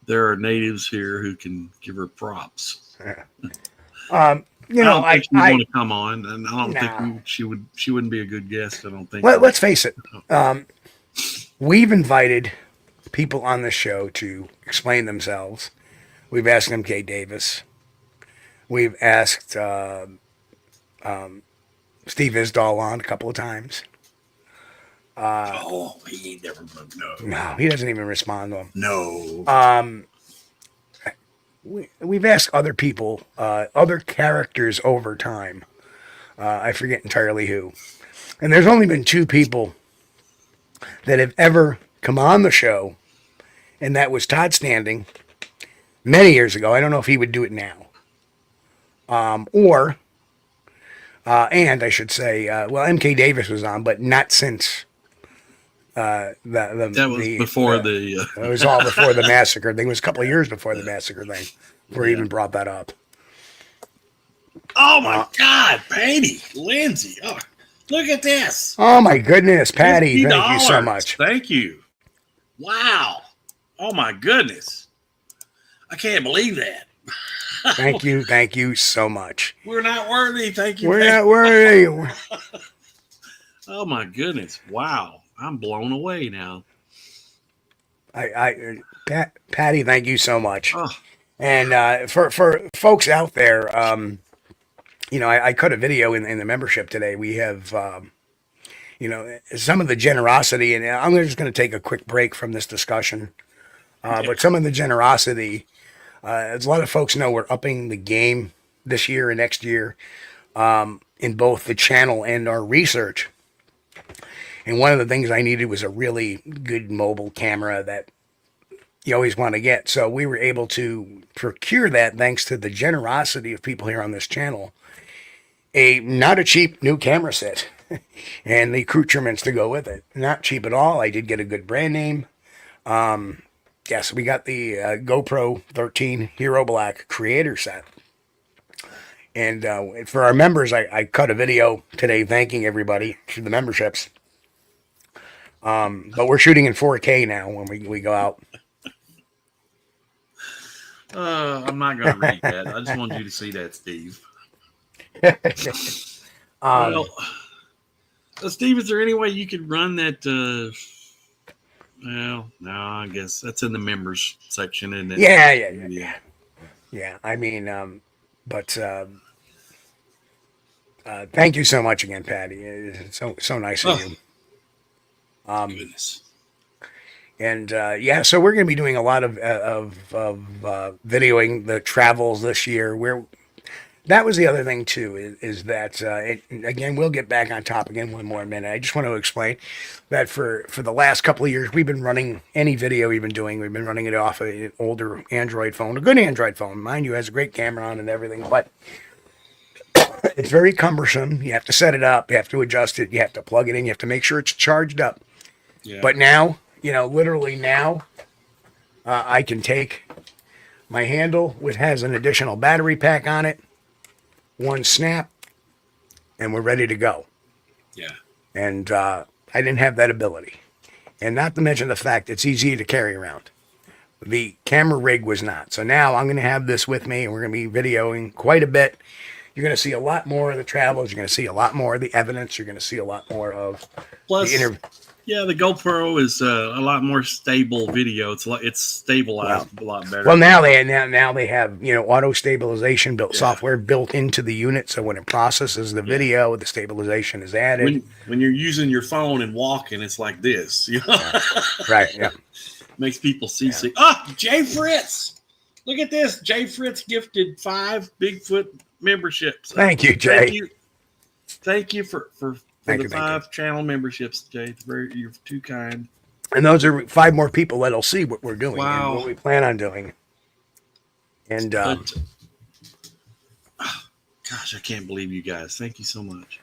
There are natives here who can give her props. I don't think she want to come on, and I don't think she wouldn't be a good guest. I don't think. Let's face it. We've invited people on the show to explain themselves. We've asked M.K. Davis. We've asked Steve Isdall on a couple of times. He never No, he doesn't even respond to them. No. We've asked other people, other characters over time. I forget entirely who. And there's only been two people that have ever come on the show, and that was Todd Standing many years ago. I don't know if he would do it now. And I should say, M.K. Davis was on, but not since that was before it was all before the massacre thing. It was a couple of years before the massacre thing before he even brought that up. Oh my God, Patty, Lindsay. Oh, look at this. Oh my goodness, Patty. Thank you so much. Thank you. Wow. Oh my goodness. I can't believe that. Thank you so much. We're not worthy. Thank you. We're not worthy. Oh my goodness. Wow. I'm blown away now. Patty, thank you so much. Oh. And for folks out there, I cut a video in the membership today. We have, some of the generosity, and I'm just going to take a quick break from this discussion. But some of the generosity, as a lot of folks know, we're upping the game this year and next year in both the channel and our research. And one of the things I needed was a really good mobile camera that you always want to get. So we were able to procure that thanks to the generosity of people here on this channel. Not a cheap new camera set and the accoutrements to go with it. Not cheap at all. I did get a good brand name. Yes, we got the GoPro 13 Hero Black creator set. And for our members, I cut a video today thanking everybody for the memberships. But we're shooting in 4K now when we go out. I'm not going to read that. I just wanted you to see that, Steve. Steve, is there any way you could run that? Well, no, I guess that's in the members section, isn't it? Yeah. I mean, but thank you so much again, Patty. It's so nice of you. Goodness. And so we're going to be doing a lot of videoing the travels this year. that was the other thing too, is that again, we'll get back on top again one more minute. I just want to explain that for the last couple of years, we've been running any video we've been doing, we've been running it off an older Android phone, a good Android phone, mind you, has a great camera on and everything, but it's very cumbersome. You have to set it up, you have to adjust it, you have to plug it in, you have to make sure it's charged up. Yeah. But now, literally now, I can take my handle, which has an additional battery pack on it, one snap, and we're ready to go. Yeah. And I didn't have that ability. And not to mention the fact it's easy to carry around. The camera rig was not. So now I'm going to have this with me, and we're going to be videoing quite a bit. You're going to see a lot more of the travels. You're going to see a lot more of the evidence. You're going to see a lot more of Plus, the interview. Yeah, the GoPro is a lot more stable video. It's stabilized a lot better. Well, now they have auto stabilization software built into the unit, so when it processes the video, the stabilization is added. When you're using your phone and walking, it's like this. Right. Yeah. Makes people seasick. Oh, Jay Fritz! Look at this. Jay Fritz gifted 5 Bigfoot memberships. Thank you, Jay. Thank you for the 5 channel memberships, Jay. You're too kind. And those are 5 more people that'll see what we're doing and what we plan on doing. And gosh, I can't believe you guys. Thank you so much.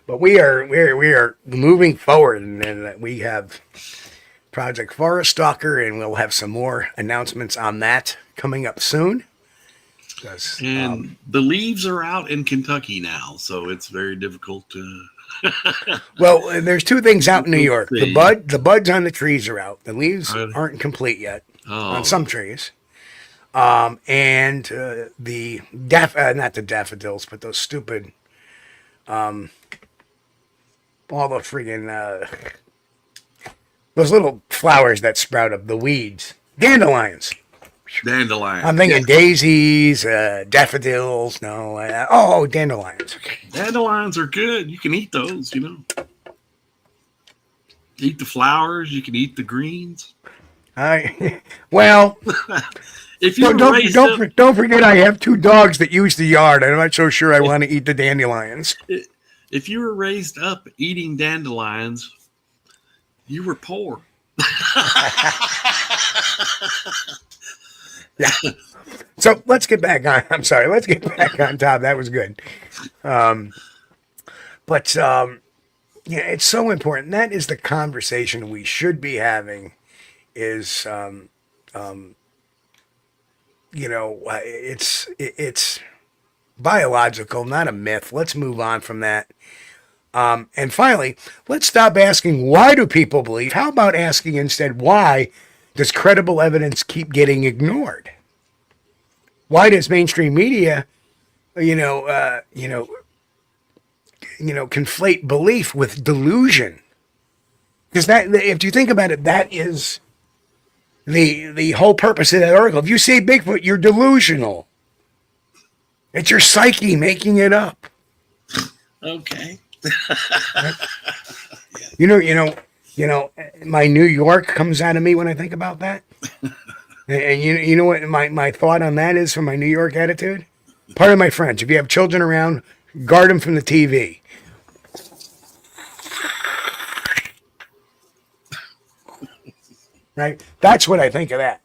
But we are moving forward, and we have Project Forest Stalker, and we'll have some more announcements on that coming up soon. And the leaves are out in Kentucky now, so it's very difficult to. Well, there's 2 things out in New York. The buds on the trees are out. The leaves aren't complete yet on some trees. And the not the daffodils, but those stupid, all the friggin' those little flowers that sprout up, the weeds, dandelions. I'm thinking daisies, daffodils. No, dandelions. Dandelions are good. You can eat those. Eat the flowers. You can eat the greens. Well, if you don't forget, I have 2 dogs that use the yard. I'm not so sure I want to eat the dandelions. If you were raised up eating dandelions, you were poor. Yeah. So let's get back on. I'm sorry. Let's get back on top. That was good. But it's so important. That is the conversation we should be having. It's biological, not a myth. Let's move on from that. And finally, let's stop asking why do people believe. How about asking instead why does credible evidence keep getting ignored? Why does mainstream media, conflate belief with delusion? Because that, if you think about it, that is the whole purpose of that article. If you say Bigfoot, you're delusional. It's your psyche making it up. Okay. My New York comes out of me when I think about that. And you know what my thought on that is for my New York attitude? Part of my friends, if you have children around, guard them from the TV. Right? That's what I think of that.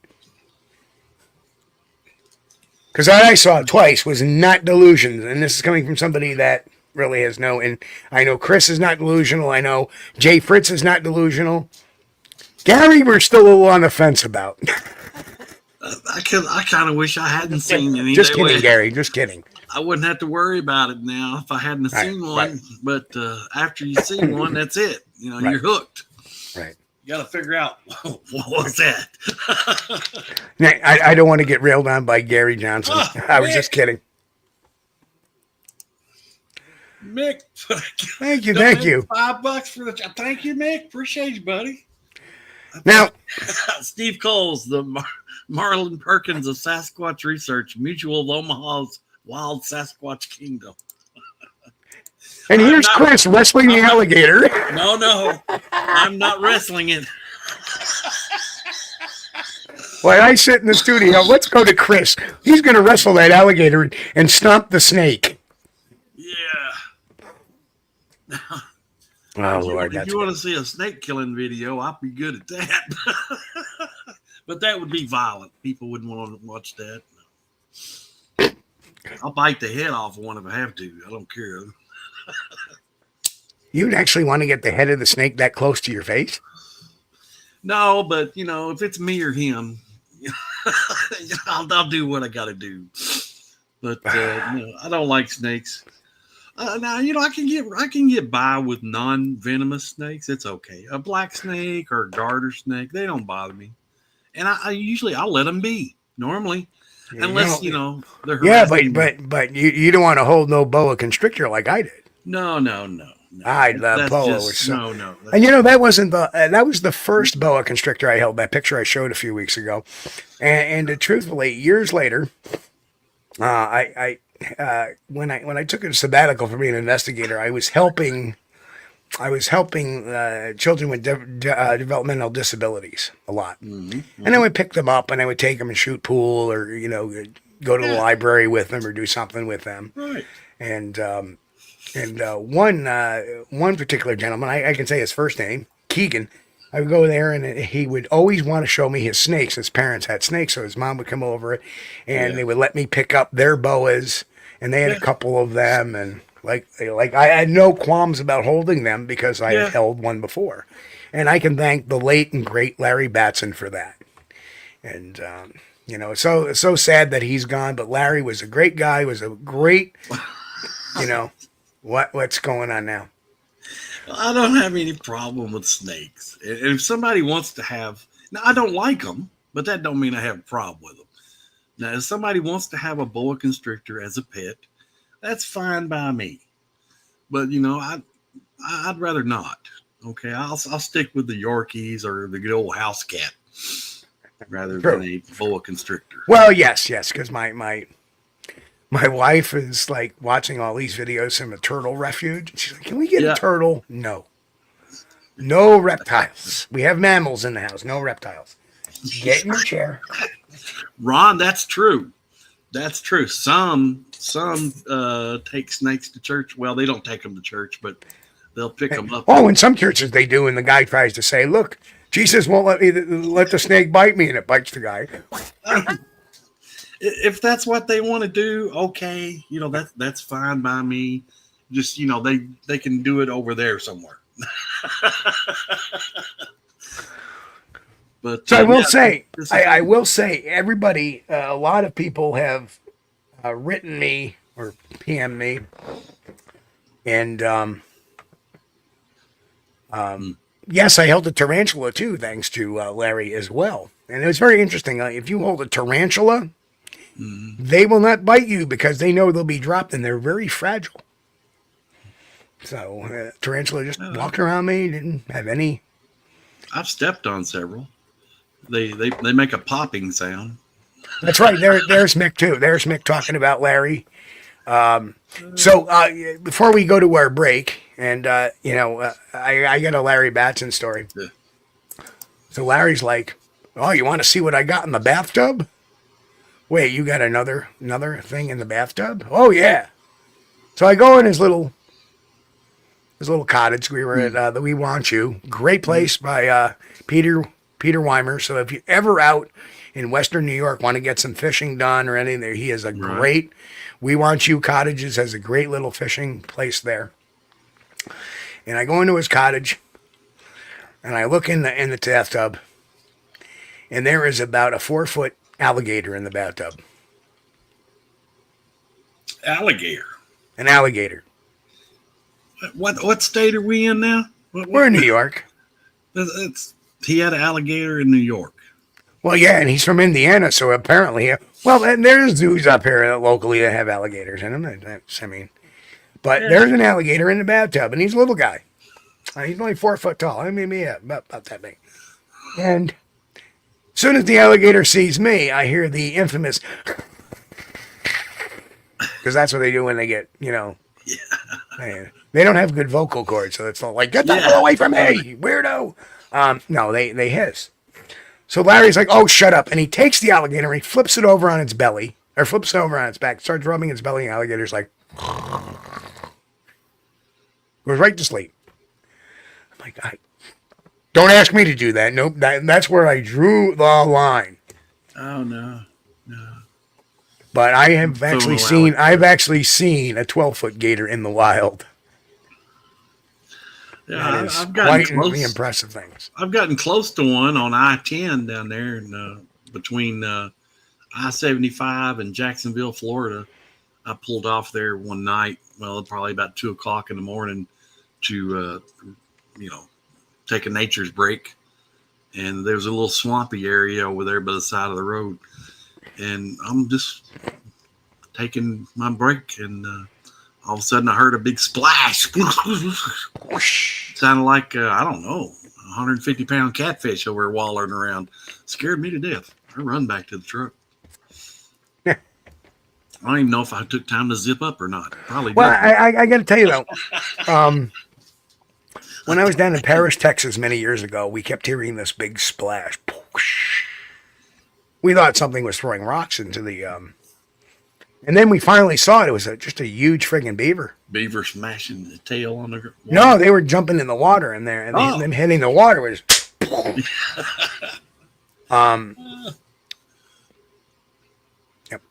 Because I saw it twice was not delusions. And this is coming from somebody that really has no, and I know Chris is not delusional. I know Jay Fritz is not delusional. Gary, we're still a little on the fence about. I kind of wish I hadn't seen any. Just kidding, Gary. Just kidding. I wouldn't have to worry about it now if I hadn't seen one. Right. But after you've seen one, that's it. You're hooked. Right. You got to figure out what was that. I don't want to get railed on by Gary Johnson. I was just kidding. Mick, thank you. $5 for the thank you, Mick. Appreciate you, buddy. Now, Steve Kulls, the Marlon Perkins of Sasquatch Research, Mutual of Omaha's Wild Sasquatch Kingdom. And here's Chris wrestling the alligator. No, I'm not wrestling it. While I sit in the studio, let's go to Chris. He's going to wrestle that alligator and stomp the snake. Yeah. Oh, Lord. If you want to see a snake killing video, I'll be good at that. But that would be violent. People wouldn't want to watch that. I'll bite the head off of one if I have to. I don't care. You'd actually want to get the head of the snake that close to your face? No, but, if it's me or him, I'll do what I got to do. But, I don't like snakes. Now, I can get by with non-venomous snakes. It's okay. A black snake or a garter snake, they don't bother me. And I'll let them be normally, unless they're harassing me. but you don't want to hold no boa constrictor like I did. No. The boa was so. No. And that wasn't that was the first boa constrictor I held. That picture I showed a few weeks ago, and truthfully, years later, when I took a sabbatical from being an investigator, I was helping children with developmental disabilities a lot. Mm-hmm. And I would pick them up and I would take them and shoot pool or, go to the library with them or do something with them. Right. And one particular gentleman, I can say his first name, Keegan, I would go there and he would always want to show me his snakes. His parents had snakes, so his mom would come over and they would let me pick up their boas, and they had a couple of them, and like I had no qualms about holding them because I had held one before. And I can thank the late and great Larry Batson for that. And it's so sad that he's gone, but Larry was a great guy, was a great what's going on now? I don't have any problem with snakes. And if somebody wants to have, now I don't like them, but that don't mean I have a problem with them. Now, if somebody wants to have a boa constrictor as a pet, that's fine by me. But I'd rather not. Okay, I'll stick with the Yorkies or the good old house cat rather than a boa constrictor. Well, yes, because my wife is like watching all these videos from a turtle refuge. She's like, "Can we get a turtle?" No reptiles. We have mammals in the house. No reptiles. Get in your chair, Ron. That's true. That's true. Some take snakes to church. Well, they don't take them to church, but they'll pick them up. Oh, in some churches they do, and the guy tries to say, "Look, Jesus won't let the snake bite me," and it bites the guy. If that's what they want to do, okay, that's fine by me. Just they can do it over there somewhere. But so I will say, everybody, a lot of people have written me or PM'd me, and yes, I held a tarantula too, thanks to Larry as well. And it was very interesting. If you hold a tarantula, they will not bite you because they know they'll be dropped, and they're very fragile. So tarantula just walked around me, didn't have any. I've stepped on several. They make a popping sound. That's right. There's Mick too. There's Mick talking about Larry. So before we go to our break, and I got a Larry Batson story. Yeah. So Larry's like, "Oh, you want to see what I got in the bathtub?" Wait, you got another thing in the bathtub? Oh yeah. So I go in his little cottage. We were at the We Want You, great place by Peter Weimer. So if you ever out in Western New York want to get some fishing done or anything, there he has a great We Want You Cottages, has a great little fishing place there. And I go into his cottage and I look in the bathtub, and there is about a 4-foot alligator in the bathtub. Alligator. An alligator. What state are we in now? We're in New York. He had an alligator in New York. Well, yeah, and he's from Indiana, so apparently, and there's zoos up here locally that have alligators in them. There's an alligator in the bathtub, and he's a little guy. He's only 4 foot tall. I mean, about that big. And as soon as the alligator sees me, I hear the infamous, because that's what they do when they get, they don't have good vocal cords, so it's not like, "Get the hell away from me, weirdo." No, they hiss. So Larry's like, oh, shut up. And he takes the alligator and he flips it over on its belly, or flips it over on its back, starts rubbing its belly, and the alligator's like, goes right to sleep. I'm like, don't ask me to do that. Nope, that's where I drew the line. Oh, no. But I have actually seen a 12-foot gator in the wild. Yeah, I've gotten close. Impressive things. I've gotten close to one on I-10 down there in, between I-75 and Jacksonville, Florida. I pulled off there one night, well, probably about 2 o'clock in the morning to, take a nature's break. And there was a little swampy area over there by the side of the road. And I'm just taking my break, and all of a sudden I heard a big splash. Sounded like, I don't know, 150-pound catfish over there wallering around. Scared me to death. I run back to the truck. I don't even know if I took time to zip up or not. Probably well, didn't. I got to tell you, though, when I was down in Paris, Texas many years ago, we kept hearing this big splash. We thought something was throwing rocks into the... and then we finally saw it. It was just a huge friggin' beaver. Beaver smashing the tail on the water. No, they were jumping in the water in there, and them hitting the water was... Yep.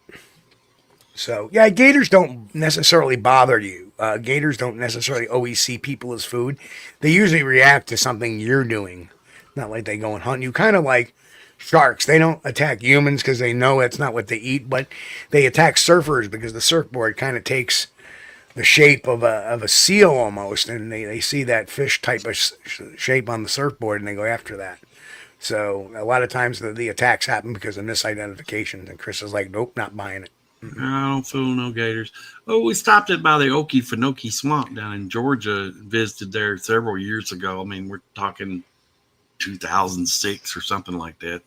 So, yeah, gators don't necessarily bother you. Gators don't necessarily always see people as food. They usually react to something you're doing. Not like they go and hunt you. Kind of like sharks. They don't attack humans because they know that's not what they eat, but they attack surfers because the surfboard kind of takes the shape of a seal almost, and they see that fish type of shape on the surfboard, and they go after that. So a lot of times the attacks happen because of misidentification, and Chris is like, nope, not buying it. Mm-hmm. I don't fool no gators. Oh, we stopped it by the Okefenokee Swamp down in Georgia, visited there several years ago. I mean, we're talking 2006 or something like that.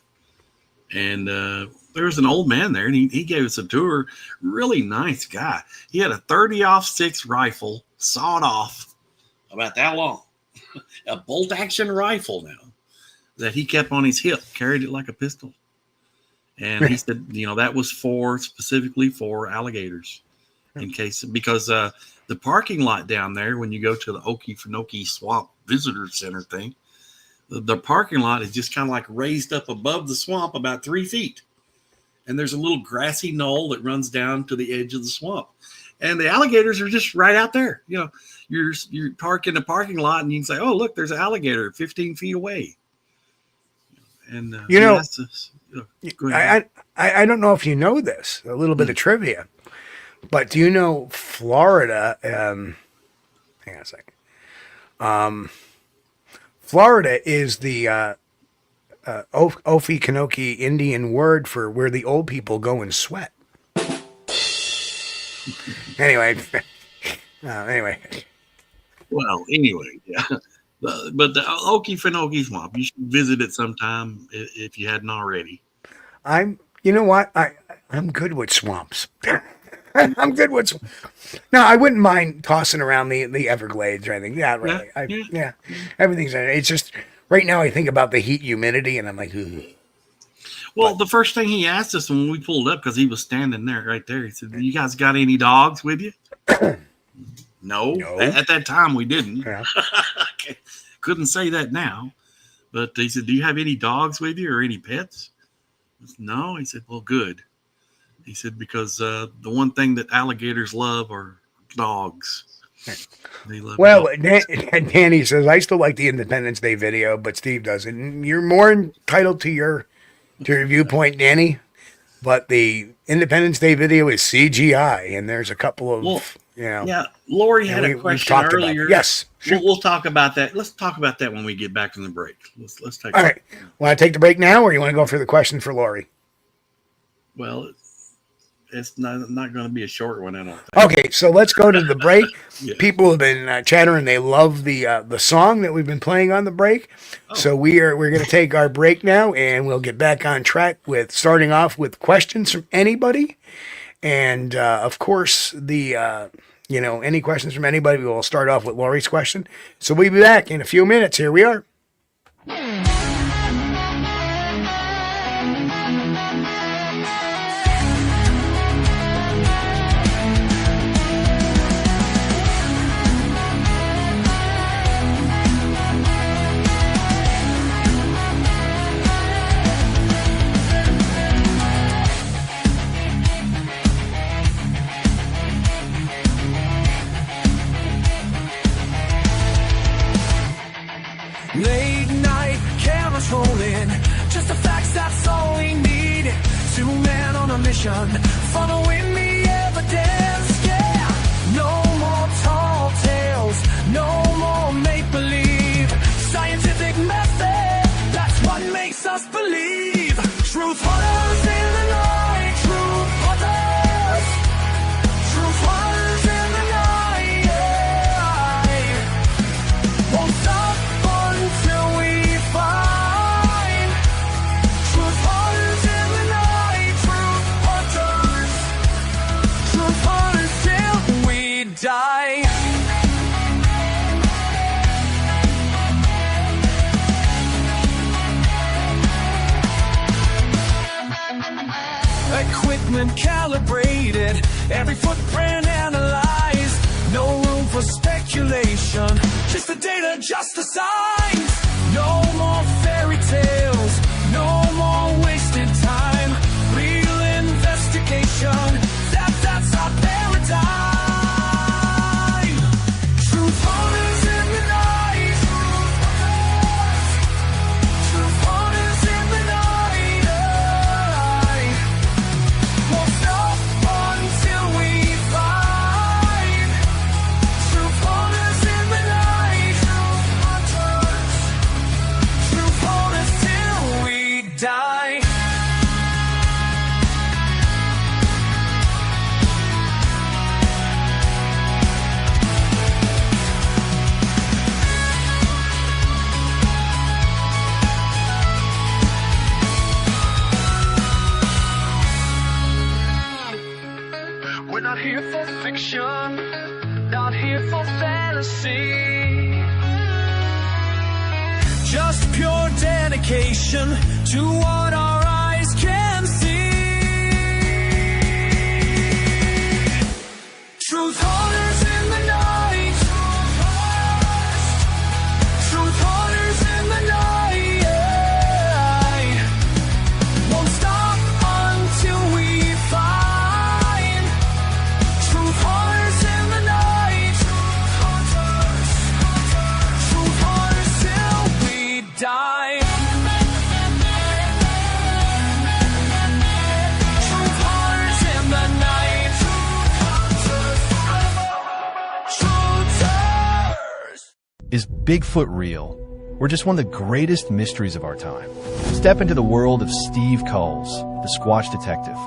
And there was an old man there, and he gave us a tour. Really nice guy. He had a 30-06 rifle, sawed off about that long. A bolt-action rifle now that he kept on his hip, carried it like a pistol. And he said, that was specifically for alligators, because the parking lot down there, when you go to the Okefenokee Swamp Visitor Center thing, the parking lot is just kind of like raised up above the swamp about 3 feet. And there's a little grassy knoll that runs down to the edge of the swamp. And the alligators are just right out there. You're parked in the parking lot and you can say, oh, look, there's an alligator 15 feet away. And, I don't know if you know this, a little bit of trivia, but do you know Florida, hang on a second. Florida is the Okefenokee Indian word for where the old people go and sweat. Anyway. Well, anyway, yeah. But the Okefenokee Swamp, you should visit it sometime if you hadn't already. You know what? I'm good with swamps. I'm good with swamps. No, I wouldn't mind tossing around the Everglades or anything. Yeah, really. Yeah. Everything's, it's just, right now I think about the heat, humidity, and I'm like, ugh. Well, the first thing he asked us when we pulled up, because he was standing there right there, he said, you guys got any dogs with you? No. At that time, we didn't. Yeah. Couldn't say that now. But he said, do you have any dogs with you or any pets? No. He said, well, good. He said, because the one thing that alligators love are dogs. They love dogs. Danny says, I still like the Independence Day video, but Steve doesn't. You're more entitled to your viewpoint, Danny. But the Independence Day video is CGI, and there's a couple of... Yeah, Lori had a question earlier. Yes, sure. We'll talk about that. Let's talk about that when we get back from the break. Let's take. All right. Want to take the break now, or you want to go for the question for Lori? Well, it's not going to be a short one, I don't think. Okay, so let's go to the break. Yeah. People have been chattering; they love the song that we've been playing on the break. Oh. So we're going to take our break now, and we'll get back on track with starting off with questions from anybody. And, of course, any questions from anybody, we'll start off with Lori's question. So we'll be back in a few minutes. Here we are. revelation, following the evidence, yeah. No more tall tales, no more make-believe. Scientific method, that's what makes us believe. Truth hunters in the night, truth hunters. Truth hunters in the night, yeah. Won't stop until we find truth hunters in the night, truth hunters till we die. Equipment calibrated, every footprint analyzed. No room for speculation, just the data, just the signs. No more fairy tales, no more wasted time. Real investigation, that's our paradigm. Truth hunters in the night. Truth hunters in the night. Won't stop until we find truth hunters in the night. Truth hunters till we die. We're not here for fiction, not here for fantasy. Just pure dedication to what our eyes can see. Truth hunters in the night. Truth hunters in the night. Won't stop until we find truth hunters in the night. Truth hunters till we die. Truth hunters in the night. Truth hunters. Is Bigfoot real? Or just one of the greatest mysteries of our time? Step into the world of Steve Kulls, the Squatch Detective.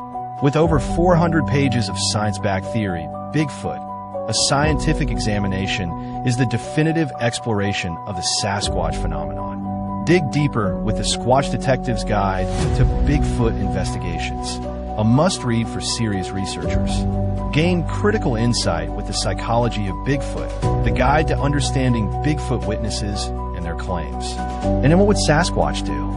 With over 400 pages of science-backed theory, Bigfoot, a scientific examination, is the definitive exploration of the Sasquatch phenomenon. Dig deeper with the Squatch Detective's Guide to Bigfoot Investigations, a must-read for serious researchers. Gain critical insight with the psychology of Bigfoot, the guide to understanding Bigfoot witnesses and their claims. And then what would Sasquatch do?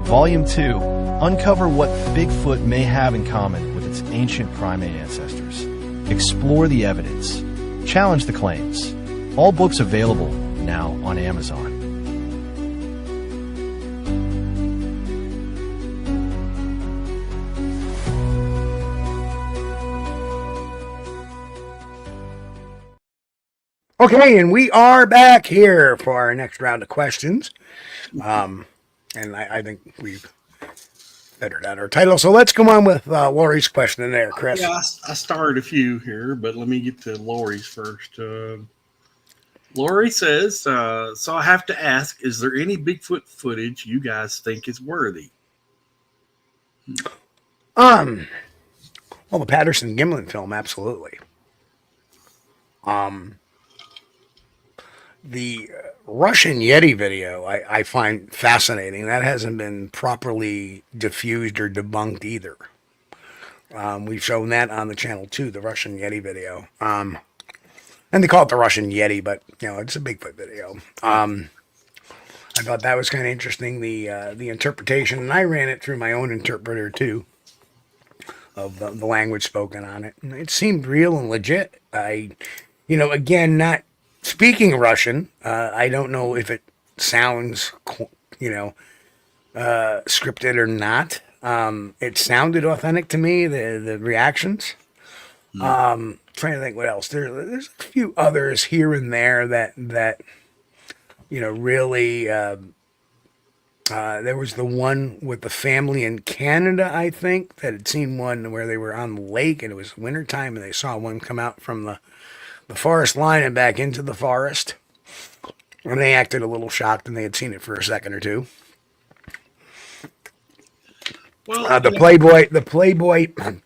Volume 2, uncover what Bigfoot may have in common with its ancient primate ancestors. Explore the evidence. Challenge the claims. All books available now on Amazon. Okay, and we are back here for our next round of questions. And I think we've figured out our title. So let's come on with Lori's question there, Chris. Yeah, I started a few here, but let me get to Lori's first. Lori says, so I have to ask, is there any Bigfoot footage you guys think is worthy? Well, the Patterson Gimlin film, absolutely. The Russian Yeti video I find fascinating. That hasn't been properly diffused or debunked either. We've shown that on the channel too, the Russian Yeti video. And they call it the Russian Yeti, but you know, it's a Bigfoot video. I thought that was kind of interesting, the interpretation, and I ran it through my own interpreter too, of the language spoken on it. And it seemed real and legit. Again, not speaking Russian, I don't know if it sounds, scripted or not. It sounded authentic to me, the reactions. Trying to think what else. There's a few others here and there that really There was the one with the family in Canada, I think, that had seen one where they were on the lake and it was wintertime and they saw one come out from the forest line and back into the forest. And they acted a little shocked and they had seen it for a second or two. Well, The Playboy, and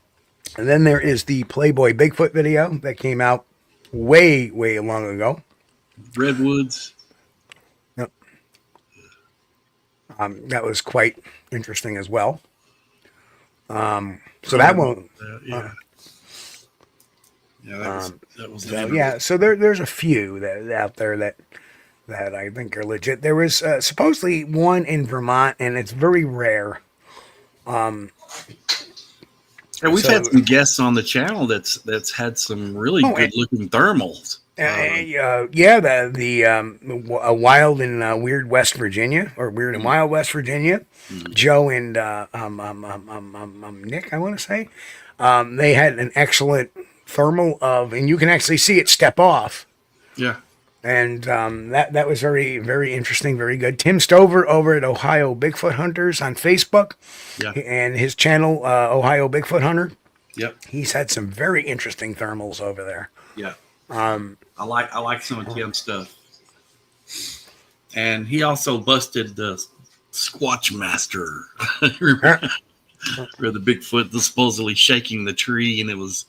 then there is the Playboy Bigfoot video that came out way long ago. Redwoods. Yep. That was quite interesting as well. So that one, Yeah. That was so, yeah. So there's a few that out there that I think are legit. There was supposedly one in Vermont, and it's very rare. And we've had some guests on the channel that's had some really good looking thermals. A wild and weird West Virginia, or weird and wild West Virginia. Joe and Nick, I want to say, they had an excellent thermal of, and you can actually see it step off. Yeah. And that was very, very interesting, very good. Tim Stover over at Ohio Bigfoot Hunters on Facebook, and his channel, Ohio Bigfoot Hunter. Yep. He's had some very interesting thermals over there. Yeah. I like some of Tim's stuff. And he also busted the Squatch Master. Where the Bigfoot was supposedly shaking the tree, and it was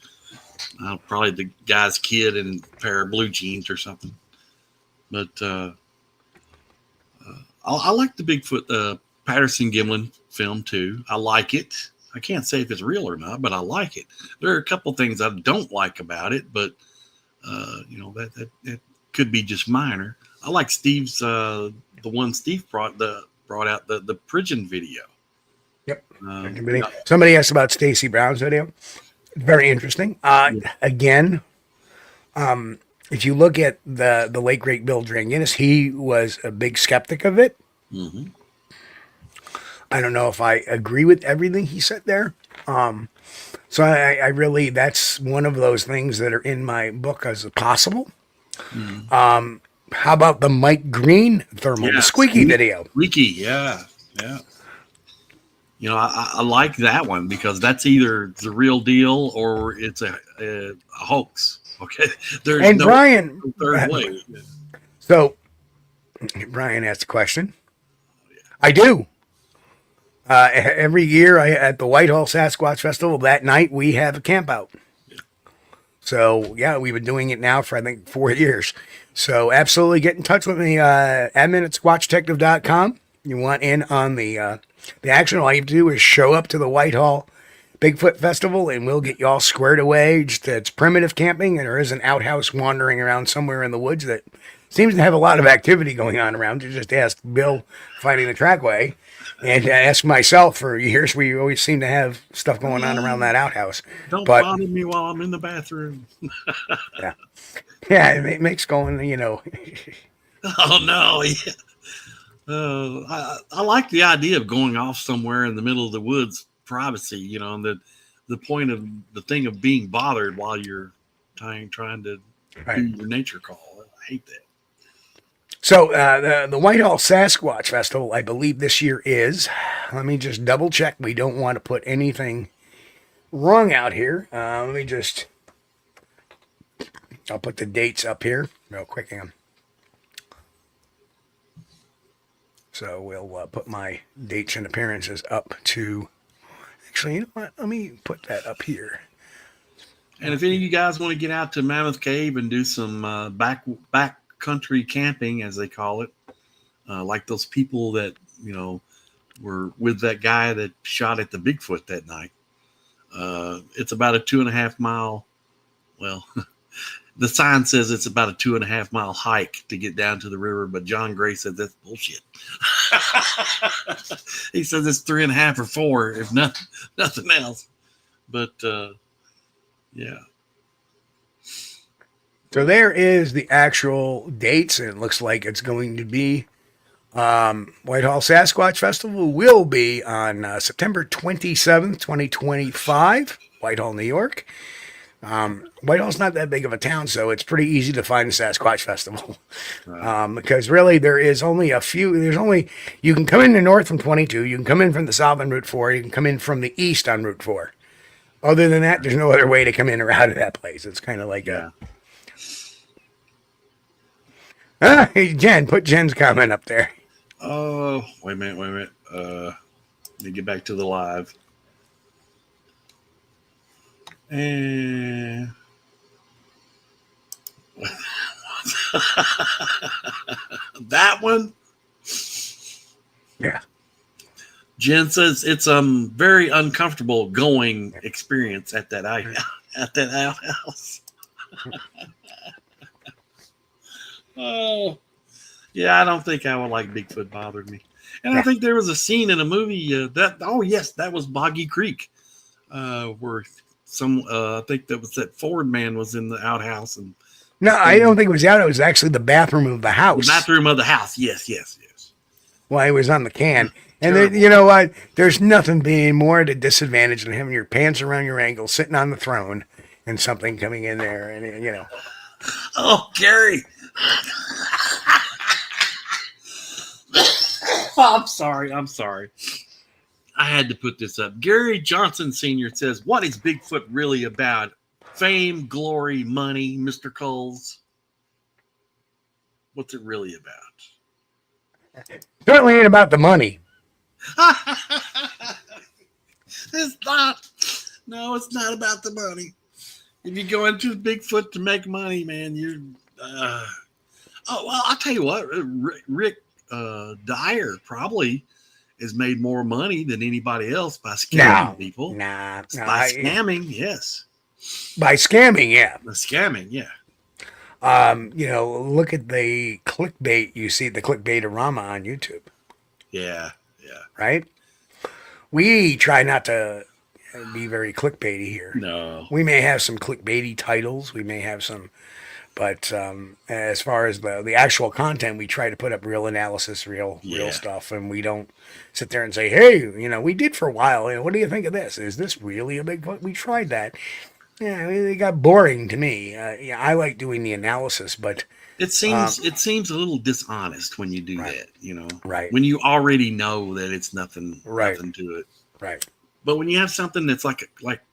probably the guy's kid in a pair of blue jeans or something. But I like the Bigfoot Patterson Gimlin film too. I like it. I can't say if it's real or not, but I like it. There are a couple things I don't like about it, but that could be just minor. I like Steve's the one Steve brought out the prison video. Yep. Somebody asked about Stacy Brown's video. Very interesting. Again, if you look at the late great Bill Dranginis, he was a big skeptic of it. Mm-hmm. I don't know if I agree with everything he said there. So I really, that's one of those things that are in my book as possible. Mm-hmm. How about the Mike Green thermal, the squeaky video? Squeaky, yeah. I like that one because that's either the real deal or it's a hoax. Okay, there's Brian, third way. So Brian asked a question. I do. Every year at the Whitehall Sasquatch Festival, that night we have a camp out. Yeah. So we've been doing it now for I think 4 years. So absolutely get in touch with me, admin at squatchdetective.com. You want in on the action, all you have to do is show up to the Whitehall Bigfoot Festival and we'll get you all squared away. It's primitive camping, and there is an outhouse wandering around somewhere in the woods that seems to have a lot of activity going on around. You just ask Bill finding the trackway, and ask myself for years. We always seem to have stuff going on around that outhouse. Don't bother me while I'm in the bathroom. Yeah, it makes going, Oh, no. Yeah. I like the idea of going off somewhere in the middle of the woods, privacy, and the point of the thing of being bothered while you're trying to do your nature call. I hate that. So the Whitehall Sasquatch Festival, I believe this year is, let me just double check. We don't want to put anything wrong out here. I'll put the dates up here real quick. So we'll put my dates and appearances up to, actually, you know what? Let me put that up here. And if any of you guys want to get out to Mammoth Cave and do some back country camping, as they call it, like those people that were with that guy that shot at the Bigfoot that night, it's about a 2.5 mile, well, the sign says it's about a 2.5 mile hike to get down to the river, but John Gray said that's bullshit. He says it's 3.5 or 4 if nothing else, but yeah. So there is the actual dates, and it looks like it's going to be Whitehall Sasquatch Festival will be on September 27th, 2025, Whitehall, New York. Whitehall's not that big of a town, so it's pretty easy to find a Sasquatch festival. Because really there is only a few, you can come in the north from 22, you can come in from the south on Route 4, you can come in from the east on Route 4. Other than that, there's no other way to come in or out of that place. It's kind of like hey, Jen, put Jen's comment up there. Oh, wait a minute. Let me get back to the live. And that one. Yeah. Jen says it's very uncomfortable going experience at that outhouse. Oh, yeah. I don't think I would like Bigfoot bothered me. And I think there was a scene in a movie that was Boggy Creek, where I think that Ford man was in the outhouse. And no, I don't think it was out. It was actually the bathroom of the house. The bathroom of the house. Yes. Well, it was on the can. And then, you know what? There's nothing being more at a disadvantage than having your pants around your ankles, sitting on the throne, and something coming in there, and you know. Oh, Gary. I'm sorry. I had to put this up. Gary Johnson Sr. says, "What is Bigfoot really about? Fame, glory, money, Mr. Kulls? What's it really about?" Certainly ain't about the money. It's not. No, it's not about the money. If you go into Bigfoot to make money, man, you're. Oh well, I'll tell you what. Rick Dyer probably has made more money than anybody else by scamming people. By scamming, yes. By scamming, yeah. By scamming, yeah. You know, look at the clickbait. You see the clickbait-orama on YouTube. Yeah. Right? We try not to be very clickbaity here. No. We may have some clickbaity titles. We may have some, but as far as the actual content, we try to put up real analysis, real stuff, and we don't sit there and say, "Hey, you know, we did for a while. You know, what do you think of this? Is this really a Bigfoot? We tried that." Yeah, it got boring to me. Yeah, I like doing the analysis, but it seems a little dishonest when you do that. You know, right? When you already know that it's nothing to it, right? But when you have something that's like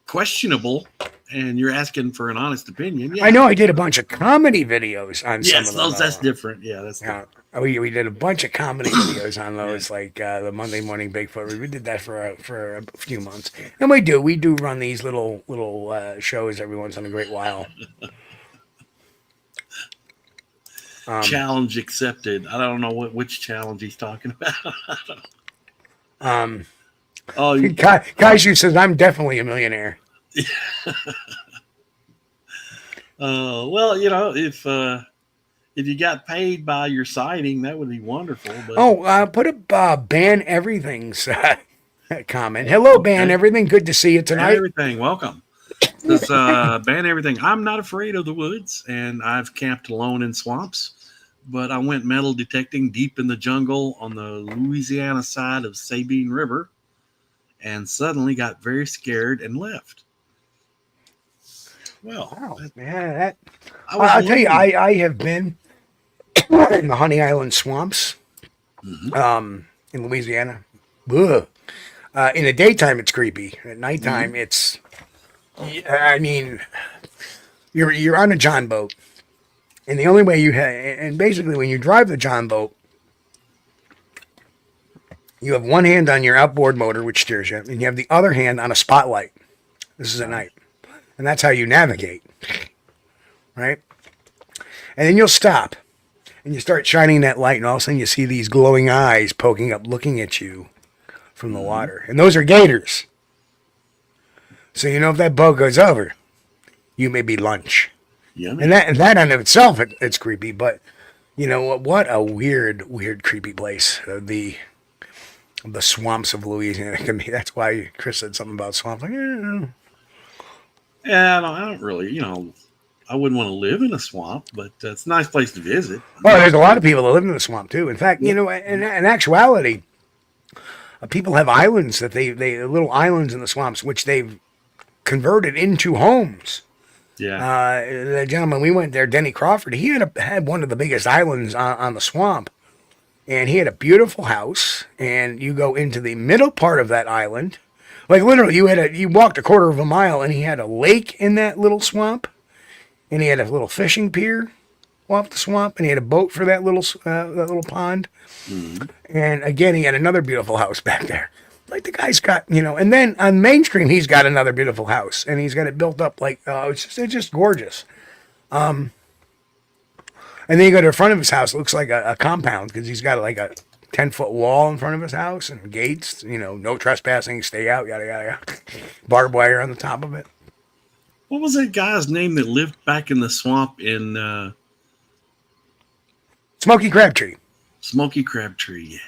questionable, and you're asking for an honest opinion, I know I did a bunch of comedy videos on some of those. That's different. Yeah, that's different. We did a bunch of comedy videos on those, like the Monday Morning Bigfoot. We did that for a few months, and we do run these little shows every once in a great while. Challenge accepted. I don't know which challenge he's talking about. Kaiju says I'm definitely a millionaire. Well, you know, if you got paid by your sighting, that would be wonderful. But put up Ban Everything's comment. Hello, Ban Everything. Good to see you tonight. Ban Everything, welcome. This Ban Everything. I'm not afraid of the woods, and I've camped alone in swamps. But I went metal detecting deep in the jungle on the Louisiana side of Sabine River, and suddenly got very scared and left. Well, wow, man, I'll tell you, I have been in the Honey Island swamps, in Louisiana. Ugh. In the daytime, it's creepy. At nighttime, it's. I mean, you're on a John boat, and the only way you have, and basically when you drive the John boat, you have one hand on your outboard motor, which steers you, and you have the other hand on a spotlight. This is at night. And that's how you navigate. Right? And then you'll stop. And you start shining that light, and all of a sudden you see these glowing eyes poking up, looking at you from the water. And those are gators. So you know if that boat goes over, you may be lunch. Yummy. And that in of itself, it's creepy. But, you know, what a weird, creepy place. The swamps of Louisiana can be. That's why Chris said something about swamps. Like, yeah, I don't really, you know, I wouldn't want to live in a swamp, but it's a nice place to visit. Well, there's a lot of people that live in the swamp too. In fact, you know, in actuality, people have islands that they little islands in the swamps, which they've converted into homes. Yeah. The gentleman we went there, Denny Crawford, he had one of the biggest islands on the swamp. And he had a beautiful house. And you go into the middle part of that island. Like literally, you walked a quarter of a mile and he had a lake in that little swamp. And he had a little fishing pier off the swamp. And he had a boat for that little pond. Mm-hmm. And again, he had another beautiful house back there. Like the guy's got, and then on mainstream, he's got another beautiful house, and he's got it built up like, it's just gorgeous. And then you go to the front of his house, it looks like a compound because he's got like a 10-foot wall in front of his house and gates, no trespassing, stay out, yada, yada, yada. Barbed wire on the top of it. What was that guy's name that lived back in the swamp in Smoky Crabtree. Smoky Crabtree, yeah,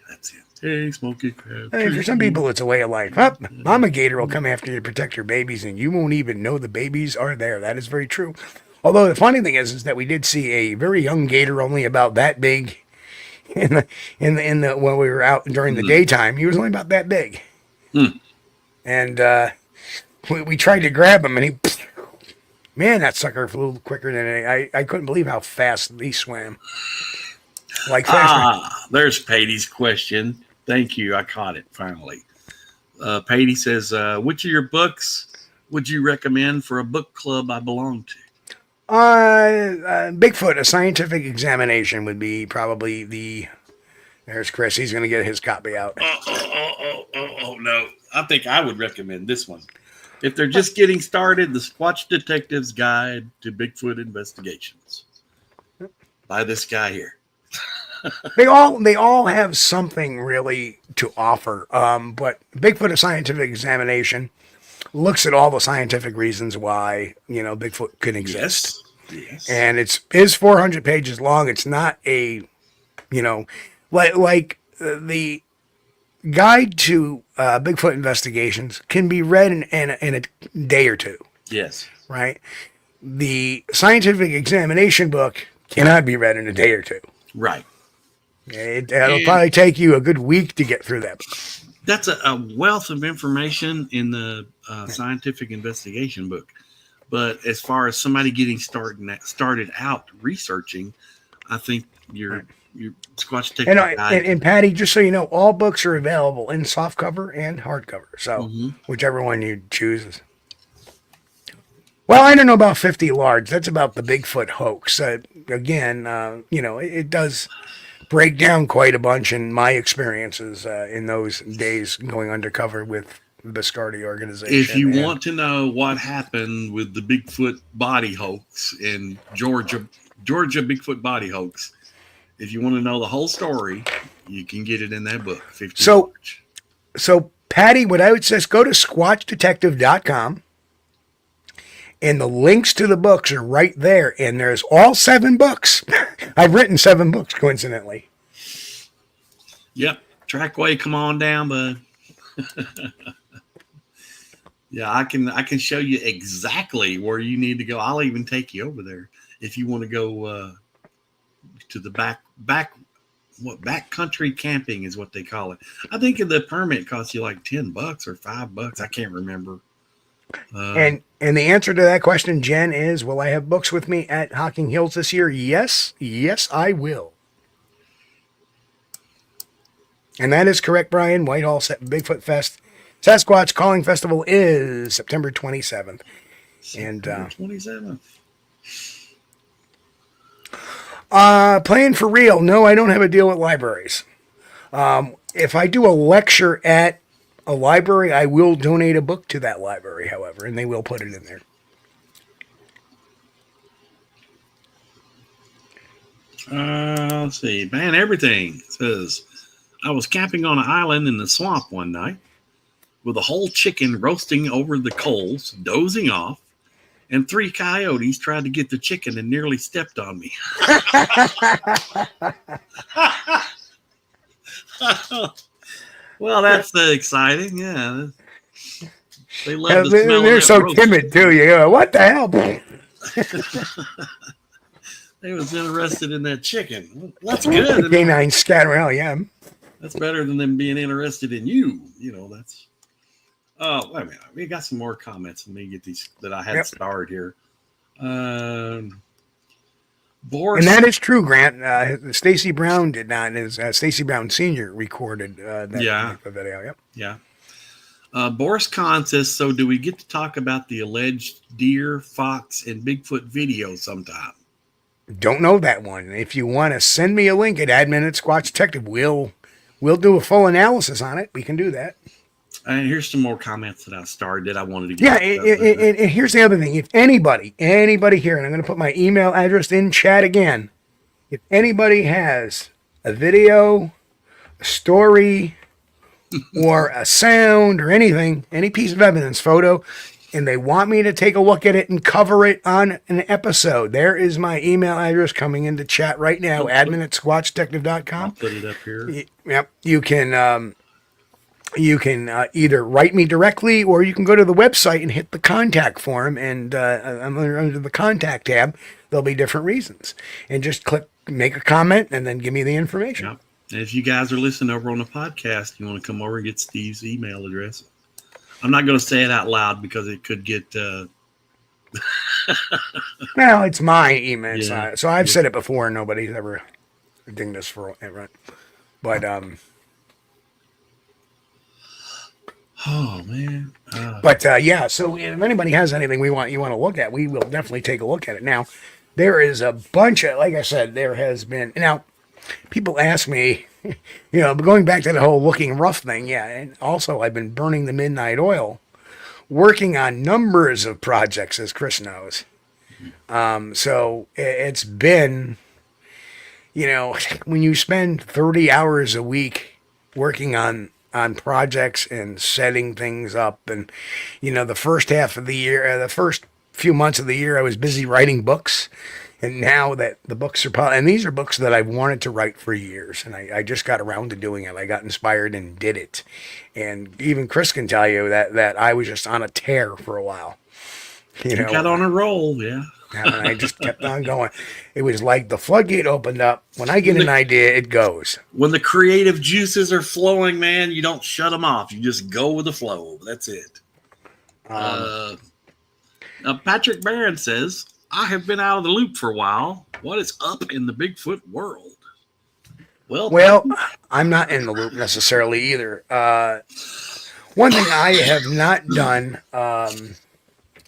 that's it. Hey, Smoky Crabtree. Hey, for some people, it's a way of life. Mama Gator will come after you to protect your babies, and you won't even know the babies are there. That is very true. Although the funny thing is that we did see a very young gator, only about that big, in the when we were out during the daytime. He was only about that big, and we tried to grab him, and that sucker flew quicker than I couldn't believe how fast he swam. Like there's Patty's question. Thank you. I caught it finally. Patty says, which of your books would you recommend for a book club I belong to? Bigfoot, A Scientific Examination would be probably there's Chris. He's going to get his copy out. Oh, no. I think I would recommend this one. If they're just getting started, The Squatch Detective's Guide to Bigfoot Investigations by this guy here. They all have something really to offer. But Bigfoot, A Scientific Examination looks at all the scientific reasons why, Bigfoot can exist. Yes. And it is 400 pages long. It's not a, like the guide to Bigfoot investigations can be read in a day or two. Yes. Right? The scientific examination book cannot be read in a day or two. Right. It'll probably take you a good week to get through that. That's a wealth of information in the scientific investigation book. But as far as somebody getting started out researching, I think your Squatch Detective and Patty, just so you know, all books are available in softcover and hardcover. So whichever one you choose. Well, I don't know about 50 large. That's about the Bigfoot hoax. Again, it does break down quite a bunch in my experiences in those days going undercover with the Biscardi organization. If you want to know what happened with the Bigfoot body hoax in Georgia Bigfoot body hoax, if you want to know the whole story, you can get it in that book. 50 large. So Patty, what I would say is go to squatchdetective.com. And the links to the books are right there. And there's all 7 books. I've written 7 books, coincidentally. Yep. Trackway, come on down, bud. Yeah, I can show you exactly where you need to go. I'll even take you over there if you want to go to the back country camping is what they call it. I think the permit costs you like $10 or $5. I can't remember. And the answer to that question, Jen, is, will I have books with me at Hocking Hills this year? Yes, I will. And that is correct, Brian. Whitehall Bigfoot Fest, Sasquatch Calling Festival is September 27th. September 27th. Playing for real. No, I don't have a deal with libraries. If I do a lecture at a library, I will donate a book to that library, however, and they will put it in there. Let's see. Ban Everything says, I was camping on an island in the swamp one night with a whole chicken roasting over the coals, dozing off, and 3 coyotes tried to get the chicken and nearly stepped on me. Well, that's exciting. Yeah. They love the smell they're so timid, too. You go, what the hell? They was interested in that chicken. That's good. Canines scatter around, yeah. That's better than them being interested in you. That's. Oh, wait a minute. We got some more comments. Let me get these that I had starred here. Boris. And that is true, Grant. Stacy Brown did not. Stacy Brown Sr. recorded that video. Yep. Yeah. Boris Kahn says, so do we get to talk about the alleged deer, fox, and Bigfoot video sometime? Don't know that one. If you want to send me a link at admin@Squatch Detective, we'll do a full analysis on it. We can do that. And here's some more comments that I started that I wanted to get. Yeah, and here's the other thing. If anybody here, and I'm going to put my email address in chat again. If anybody has a video, a story, or a sound or anything, any piece of evidence, photo, and they want me to take a look at it and cover it on an episode, there is my email address coming into chat right now, admin@squatchdetective.com. I'll put it up here. Yep. You can either write me directly, or you can go to the website and hit the contact form, and I'm under the contact tab. There'll be different reasons, and just click make a comment and then give me the information. Yep. And if you guys are listening over on the podcast, you want to come over and get Steve's email address. I'm not going to say it out loud because it could get. Well, it's my email, Yeah. so I've said it before, and nobody's ever dinged us for it, right? But oh man. yeah. So if anybody has anything you want to look at, we will definitely take a look at it. Now, there is a bunch of, like I said, there has been now. People ask me, going back to the whole looking rough thing, yeah, and also I've been burning the midnight oil, working on numbers of projects, as Chris knows. So it's been, when you spend 30 hours a week working on projects and setting things up, and, the first half of the year, the first few months of the year, I was busy writing books. And now that the books are, and these are books that I've wanted to write for years, and I just got around to doing it. I got inspired and did it. And even Chris can tell you that I was just on a tear for a while. You got on a roll, yeah. And I just kept on going. It was like the floodgate opened up. When I get an idea, it goes. When the creative juices are flowing, man, you don't shut them off. You just go with the flow. That's it. Now Patrick Barron says, I have been out of the loop for a while. What is up in the Bigfoot world? Well, I'm not in the loop necessarily either. One thing I have not done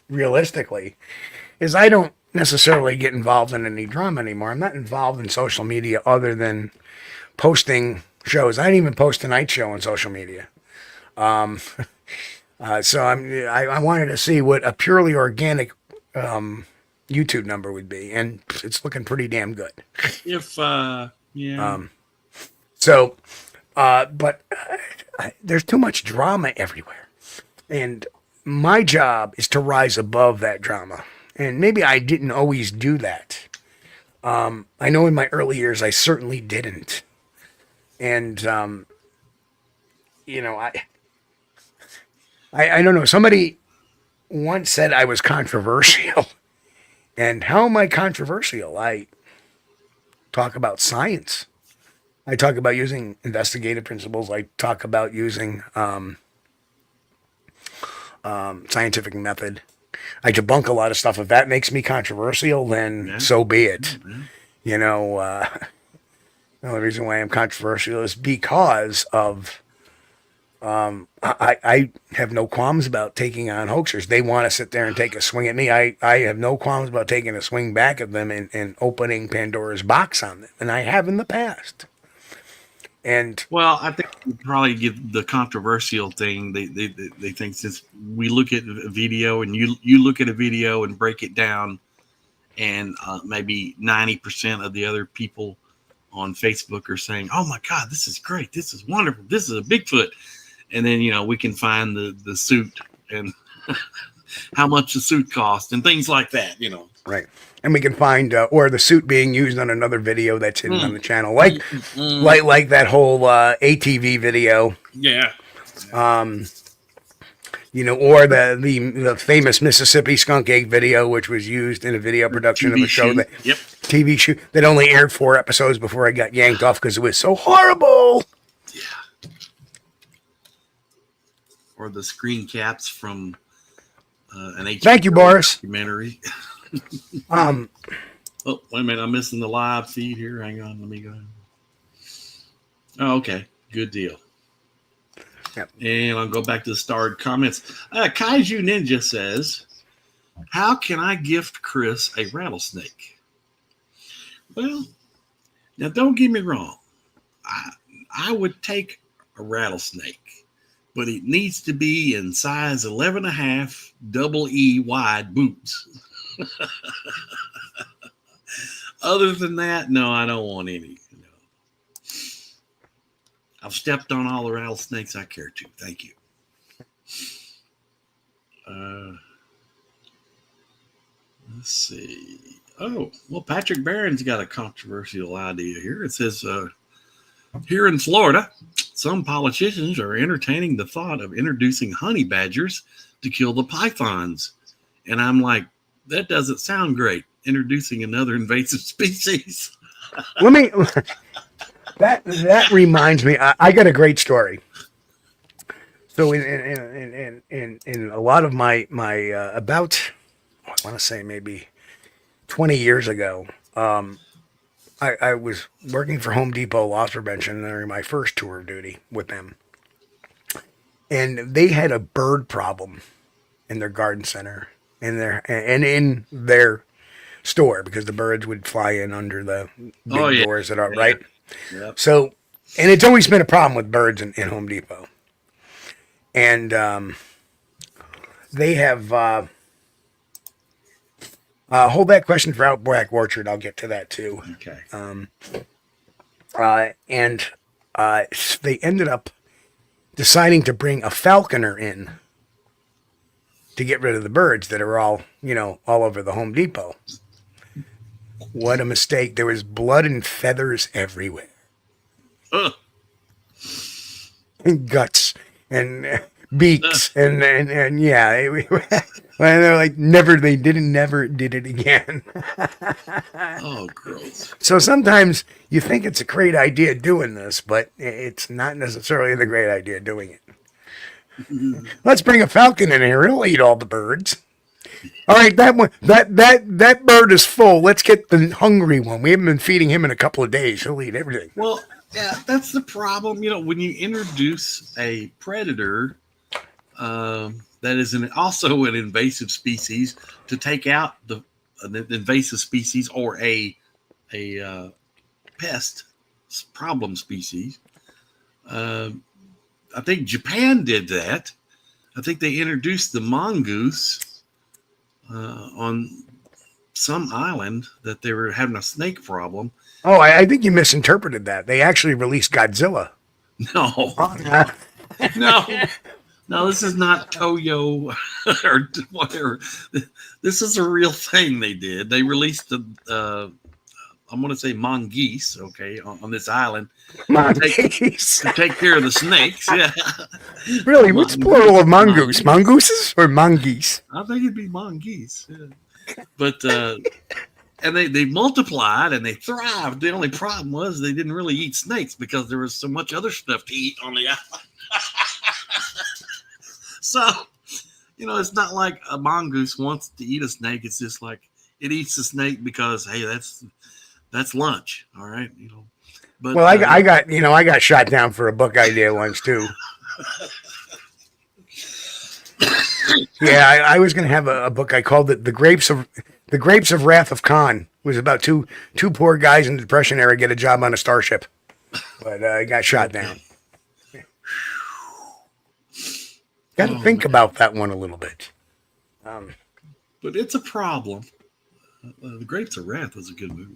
realistically is I don't necessarily get involved in any drama anymore. I'm not involved in social media other than posting shows. I didn't even post Tonight Show on social media. So I wanted to see what a purely organic YouTube number would be, and it's looking pretty damn good. But there's too much drama everywhere, and my job is to rise above that drama. And maybe I didn't always do that. I know in my early years I certainly didn't, and I don't know. Somebody once said I was controversial. And how am I controversial? I talk about science. I talk about using investigative principles. I talk about using scientific method. I debunk a lot of stuff. If that makes me controversial, then so be it. The only reason why I'm controversial is because of I have no qualms about taking on hoaxers. They want to sit there and take a swing at me. I have no qualms about taking a swing back at them and opening Pandora's box on them. And I have in the past. And I think we probably get the controversial thing. They think since we look at a video and you look at a video and break it down, and maybe 90% of the other people on Facebook are saying, "Oh my God, this is great! This is wonderful! This is a Bigfoot." And then, we can find the suit and how much the suit cost and things like that, Right. And we can find, or the suit being used on another video that's hidden on the channel. Like that whole ATV video. Yeah. Or the famous Mississippi skunk egg video, which was used in a video production of a show TV shoot that only aired 4 episodes before I got yanked off because it was so horrible. Yeah. Or the screen caps from an Thank you, Boris. documentary. Oh, wait a minute. I'm missing the live feed here. Hang on. Let me go. Oh, okay. Good deal. Yep. And I'll go back to the starred comments. Kaiju Ninja says, how can I gift Chris a rattlesnake? Well, now don't get me wrong. I would take a rattlesnake, but it needs to be in size 11.5 double E wide boots. Other than that, no, I don't want any. No. I've stepped on all the rattlesnakes I care to. Thank you. Let's see. Oh, well, Patrick Barron's got a controversial idea here. It says, here in Florida, some politicians are entertaining the thought of introducing honey badgers to kill the pythons. And I'm like, that doesn't sound great. Introducing another invasive species. That reminds me. I got a great story. So in a lot of my about, I want to say maybe 20 years ago, I was working for Home Depot loss prevention during my first tour of duty with them, and they had a bird problem in their garden center in their store because the birds would fly in under the big doors that are right. Yep. So, and it's always been a problem with birds in Home Depot, and they have. Hold that question for Outback Orchard. I'll get to that too. Okay. And they ended up deciding to bring a falconer in to get rid of the birds that are all over the Home Depot. What a mistake. There was blood and feathers everywhere. And guts and beaks and yeah. They're like, they never did it again. Oh, gross. So sometimes you think it's a great idea doing this, but it's not necessarily the great idea doing it. Let's bring a falcon in here. He'll eat all the birds. All right, that bird is full. Let's get the hungry one. We haven't been feeding him in a couple of days. He'll eat everything. Well, yeah, that's the problem. When you introduce a predator, that is also an invasive species, to take out the invasive species or a pest problem species. I think Japan did that. I think they introduced the mongoose on some island that they were having a snake problem. Oh, I think you misinterpreted that. They actually released Godzilla. No. No, this is not Toyo or whatever. This is a real thing they did. They released I'm going to say mongoose, okay, on this island. Mongoose. To take care of the snakes. Yeah. Really? What's plural of mongoose? Mongooses or mongoose? I think it'd be mongoose. Yeah. But, and they multiplied and they thrived. The only problem was they didn't really eat snakes because there was so much other stuff to eat on the island. So, it's not like a mongoose wants to eat a snake. It's just like it eats the snake because, hey, that's lunch. All right. But well, I got shot down for a book idea once too. Yeah, I was going to have a book. I called it The Grapes of Wrath of Khan. It was about two poor guys in the Depression era get a job on a starship, but I got shot down. Got to think about that one a little bit. But it's a problem. The Grapes of Wrath was a good movie.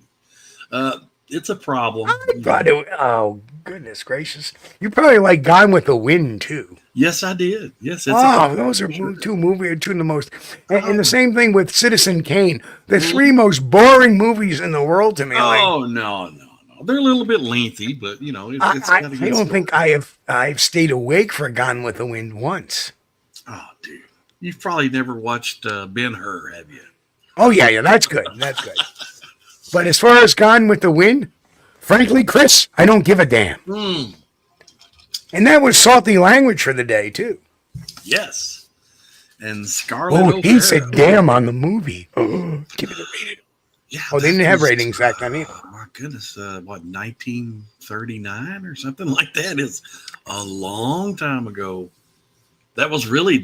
It's a problem. I thought oh, goodness gracious. You probably like Gone with the Wind, too. Yes, I did. Yes. Those are two of the most. And the same thing with Citizen Kane. The three most boring movies in the world to me. Oh, no. They're a little bit lengthy, but it's I don't think I've stayed awake for Gone with the Wind once. Oh, dude, you've probably never watched Ben-Hur, have you? Oh yeah, that's good. That's good. But as far as Gone with the Wind, frankly, Chris, I don't give a damn. And that was salty language for the day too. Yes, and Scarlett Oh, O'Hara. he said damn on the movie. Oh, give me the rating. Yeah. Oh, they that didn't have was, ratings back then either. my goodness, what, 1939 or something like that? Is a long time ago. That was really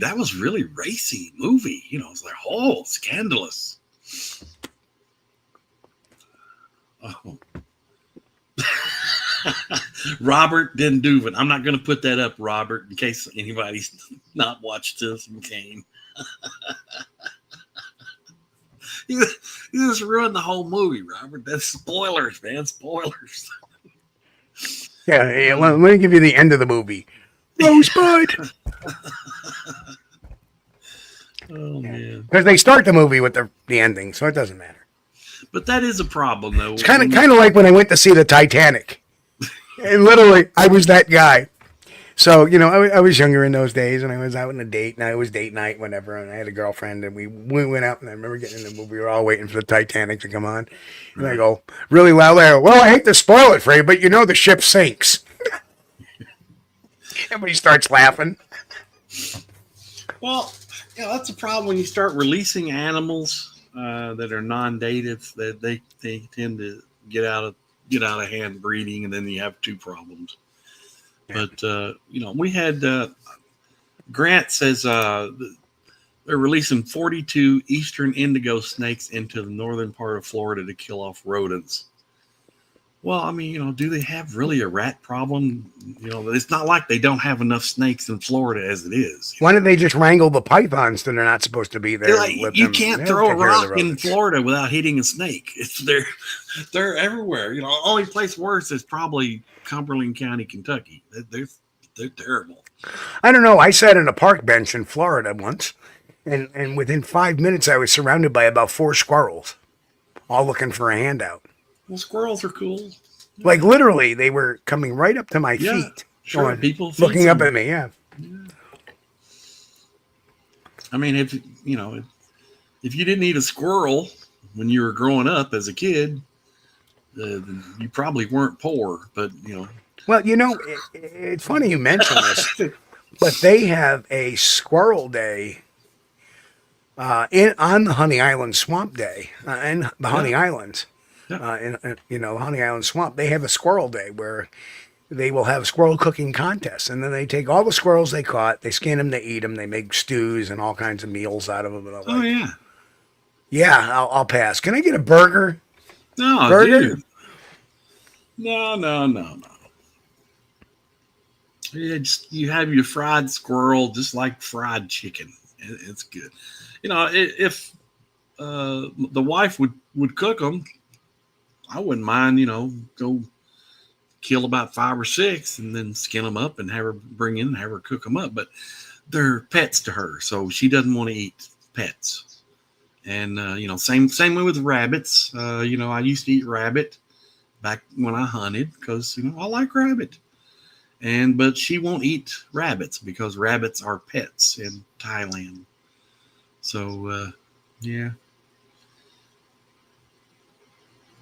racy movie. You know, it's like, oh, scandalous. Oh. Robert Denduven. I'm not going to put that up, Robert, in case anybody's not watched Citizen Kane. You just ruined the whole movie, Robert. That's spoilers, man. Spoilers. Yeah, let me give you the end of the movie. Rosebud. Oh, man. Because they start the movie with the ending, so it doesn't matter. But that is a problem, though. It's kind of like when I went to see the Titanic. And literally, I was that guy. So, you know, I was younger in those days, and I was out on a date, and it was date night, whatever, and I had a girlfriend, and we went out, and I remember getting in the movie. We were all waiting for the Titanic to come on. And I go, really loud there, well, I hate to spoil it for you, but you know the ship sinks. Everybody starts laughing. Well, you know, that's a problem when you start releasing animals that are non-native. That they tend to get out of hand breeding, and then you have two problems. Yeah. But you know, we had Grant says they're releasing 42 eastern indigo snakes into the northern part of Florida to kill off rodents. Well, I mean, you know, do they have really a rat problem? You know, it's not like they don't have enough snakes in Florida as it is. Why don't they just wrangle the pythons that are not supposed to be there? Like, you can't throw a rock in Florida without hitting a snake. They're everywhere. You know, the only place worse is probably Cumberland County, Kentucky. They're terrible. I don't know. I sat on a park bench in Florida once, and within 5 minutes, I was surrounded by about 4 squirrels, all looking for a handout. Well, squirrels are cool. Like literally, they were coming right up to my feet. Sure. Going, people looking up at me. Yeah. I mean, if you didn't eat a squirrel when you were growing up as a kid, you probably weren't poor. But you know. Well, you know, it's funny you mention this, but they have a squirrel day on the Honey Island Swamp Day in the Honey Islands. In Honey Island Swamp, they have a squirrel day where they will have squirrel cooking contests, and then they take all the squirrels they caught, they skin them, they eat them, they make stews and all kinds of meals out of them. And oh yeah, yeah. I'll pass. Can I get a burger? No, burger. Dude. No. You have your fried squirrel just like fried chicken. It's good. You know, if the wife would cook them, I wouldn't mind, you know, go kill about 5 or 6 and then skin them up and have her bring in and have her cook them up. But they're pets to her, so she doesn't want to eat pets. And, you know, same way with rabbits. You know, I used to eat rabbit back when I hunted because, you know, I like rabbit. But she won't eat rabbits because rabbits are pets in Thailand. So, yeah.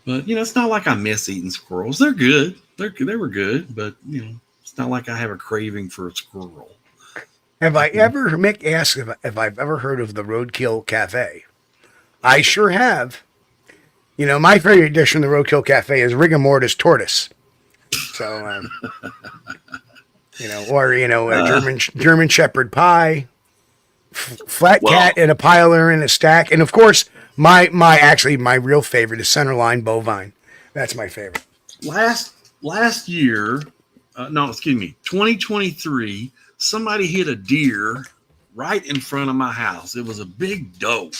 But, you know, it's not like I miss eating squirrels. They're good. They were good, but, you know, it's not like I have a craving for a squirrel. Have I ever, Mick asked if I've ever heard of the Roadkill Cafe. I sure have. You know, my favorite dish from the Roadkill Cafe is rigor mortis tortoise. So, you know, or, you know, a German Shepherd pie, flat cat in a piler in a stack. And, of course, my real favorite is centerline bovine. That's my favorite. Last year, 2023, somebody hit a deer right in front of my house. It was a big doe.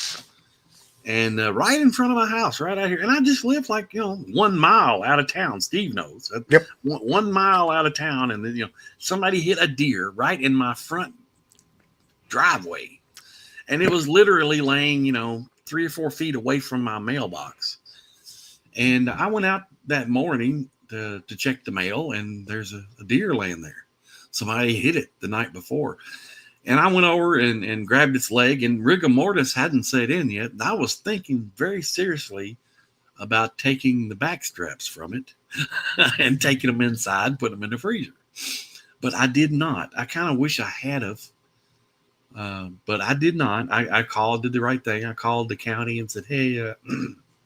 And right in front of my house, right out here. And I just live like, you know, 1 mile out of town. Steve knows. Yep. 1 mile out of town. And then, you know, somebody hit a deer right in my front driveway. And it was literally laying, you know, 3 or 4 feet away from my mailbox. And I went out that morning to check the mail, and there's a deer laying there. Somebody hit it the night before. And I went over and grabbed its leg, and rigor mortis hadn't set in yet. And I was thinking very seriously about taking the back straps from it and taking them inside, putting them in the freezer. But I did not. I kind of wish I had of. But I did not. I called, did the right thing. I called the county and said, "Hey,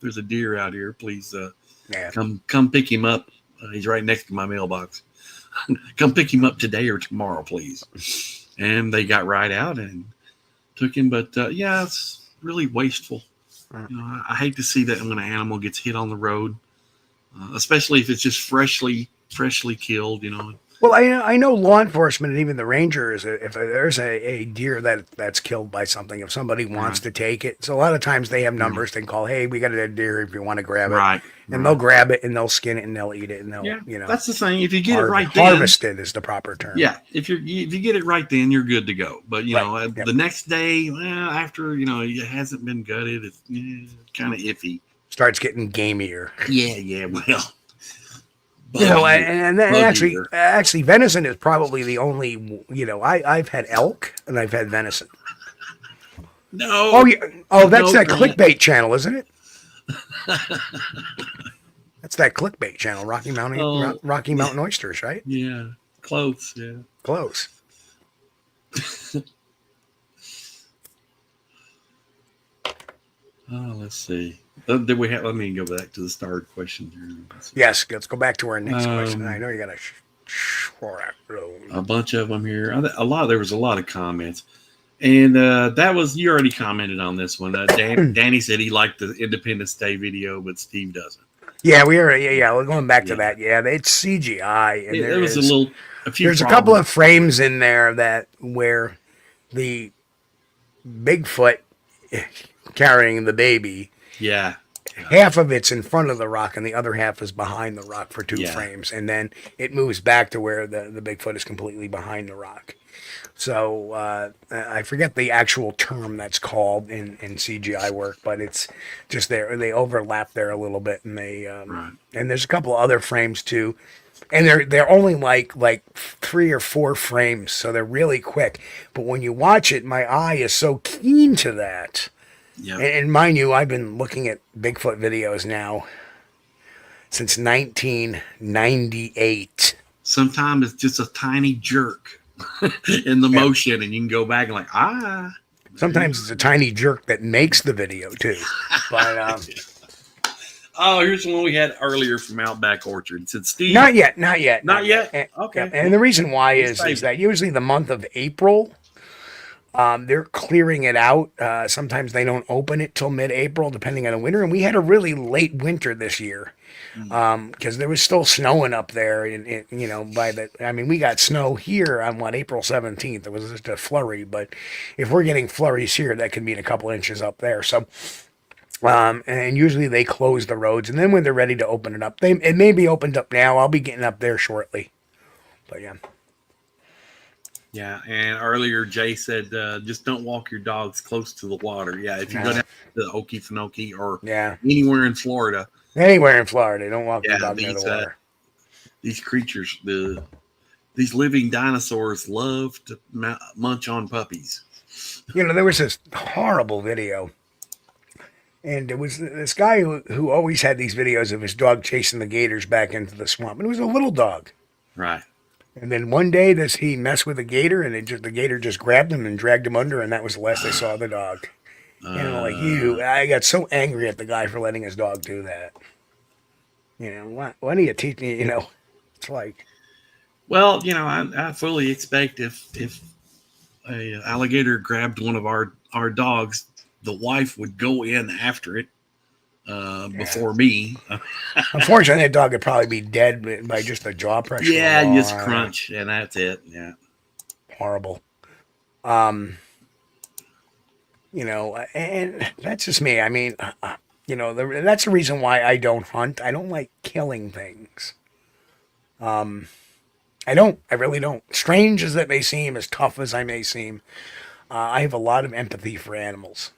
there's a deer out here. Please come pick him up. He's right next to my mailbox. Come pick him up today or tomorrow, please." And they got right out and took him. But yeah, it's really wasteful. You know, I hate to see that when an animal gets hit on the road, especially if it's just freshly killed. You know. Well, I know law enforcement and even the rangers, if there's a deer that's killed by something, if somebody wants to take it, so a lot of times they have numbers they can call, "Hey, we got a dead deer if you want to grab it." And they'll grab it and they'll skin it and they'll eat it and they'll, you know. That's the thing. If you get it right then. Harvested is the proper term. Yeah. If you get it right then, you're good to go. But, you know, the next day, after, you know, it hasn't been gutted, it's kind of iffy. Starts getting gamier. Yeah, well. You know, and actually, venison is probably the only. You know, I've had elk and I've had venison. No. Oh yeah. Oh, that's that clickbait channel, isn't it? That's that clickbait channel, Rocky Mountain Oysters, right? Yeah, close. Yeah, close. Let's see. Did we have? Let me go back to the starred question here. Yes, let's go back to our next question. I know you got a bunch of them here. There was a lot of comments, and that was, you already commented on this one. Danny said he liked the Independence Day video, but Steve doesn't. Yeah, we are. Yeah, we're going back to that. Yeah, it's CGI, and there was a few. There's a couple of frames in there where the Bigfoot carrying the baby. Yeah. Half of it's in front of the rock and the other half is behind the rock for 2 frames. And then it moves back to where the Bigfoot is completely behind the rock. So I forget the actual term that's called in CGI work, but it's just there. They overlap there a little bit, and and there's a couple of other frames too. And they're only like 3 or 4 frames, so they're really quick. But when you watch it, my eye is so keen to that. Yeah. And mind you, I've been looking at Bigfoot videos now since 1998. Sometimes it's just a tiny jerk in the motion, and you can go back and Sometimes it's a tiny jerk that makes the video too. But here's the one we had earlier from Outback Orchard. It said, "Steve." Not yet. Okay. And the reason why is that usually the month of April, they're clearing it out. Sometimes they don't open it till mid-April, depending on the winter. And we had a really late winter this year because there was still snowing up there. And you know, we got snow here on April 17th. It was just a flurry, but if we're getting flurries here, that could mean a couple inches up there. So, and usually they close the roads, and then when they're ready to open it up, it may be opened up now. I'll be getting up there shortly, but yeah. Yeah, and earlier Jay said, just don't walk your dogs close to the water. Yeah, if you're going to the Okefenokee or anywhere in Florida. Anywhere in Florida, don't walk your dog near the water. These creatures, these living dinosaurs love to munch on puppies. You know, there was this horrible video. And it was this guy who always had these videos of his dog chasing the gators back into the swamp. And it was a little dog. Right. And then one day, he messed with a gator, and the gator just grabbed him and dragged him under, and that was the last I saw of the dog. I got so angry at the guy for letting his dog do that. You know, why do you teach me? You know, it's like. Well, you know, I fully expect if a alligator grabbed one of our dogs, the wife would go in after it. Before me. Unfortunately, that dog would probably be dead by just the jaw pressure. Yeah, just crunch, and that's it. Yeah. Horrible. You know, and that's just me. I mean, you know, that's the reason why I don't hunt. I don't like killing things. I really don't. Strange as it may seem, as tough as I may seem, I have a lot of empathy for animals.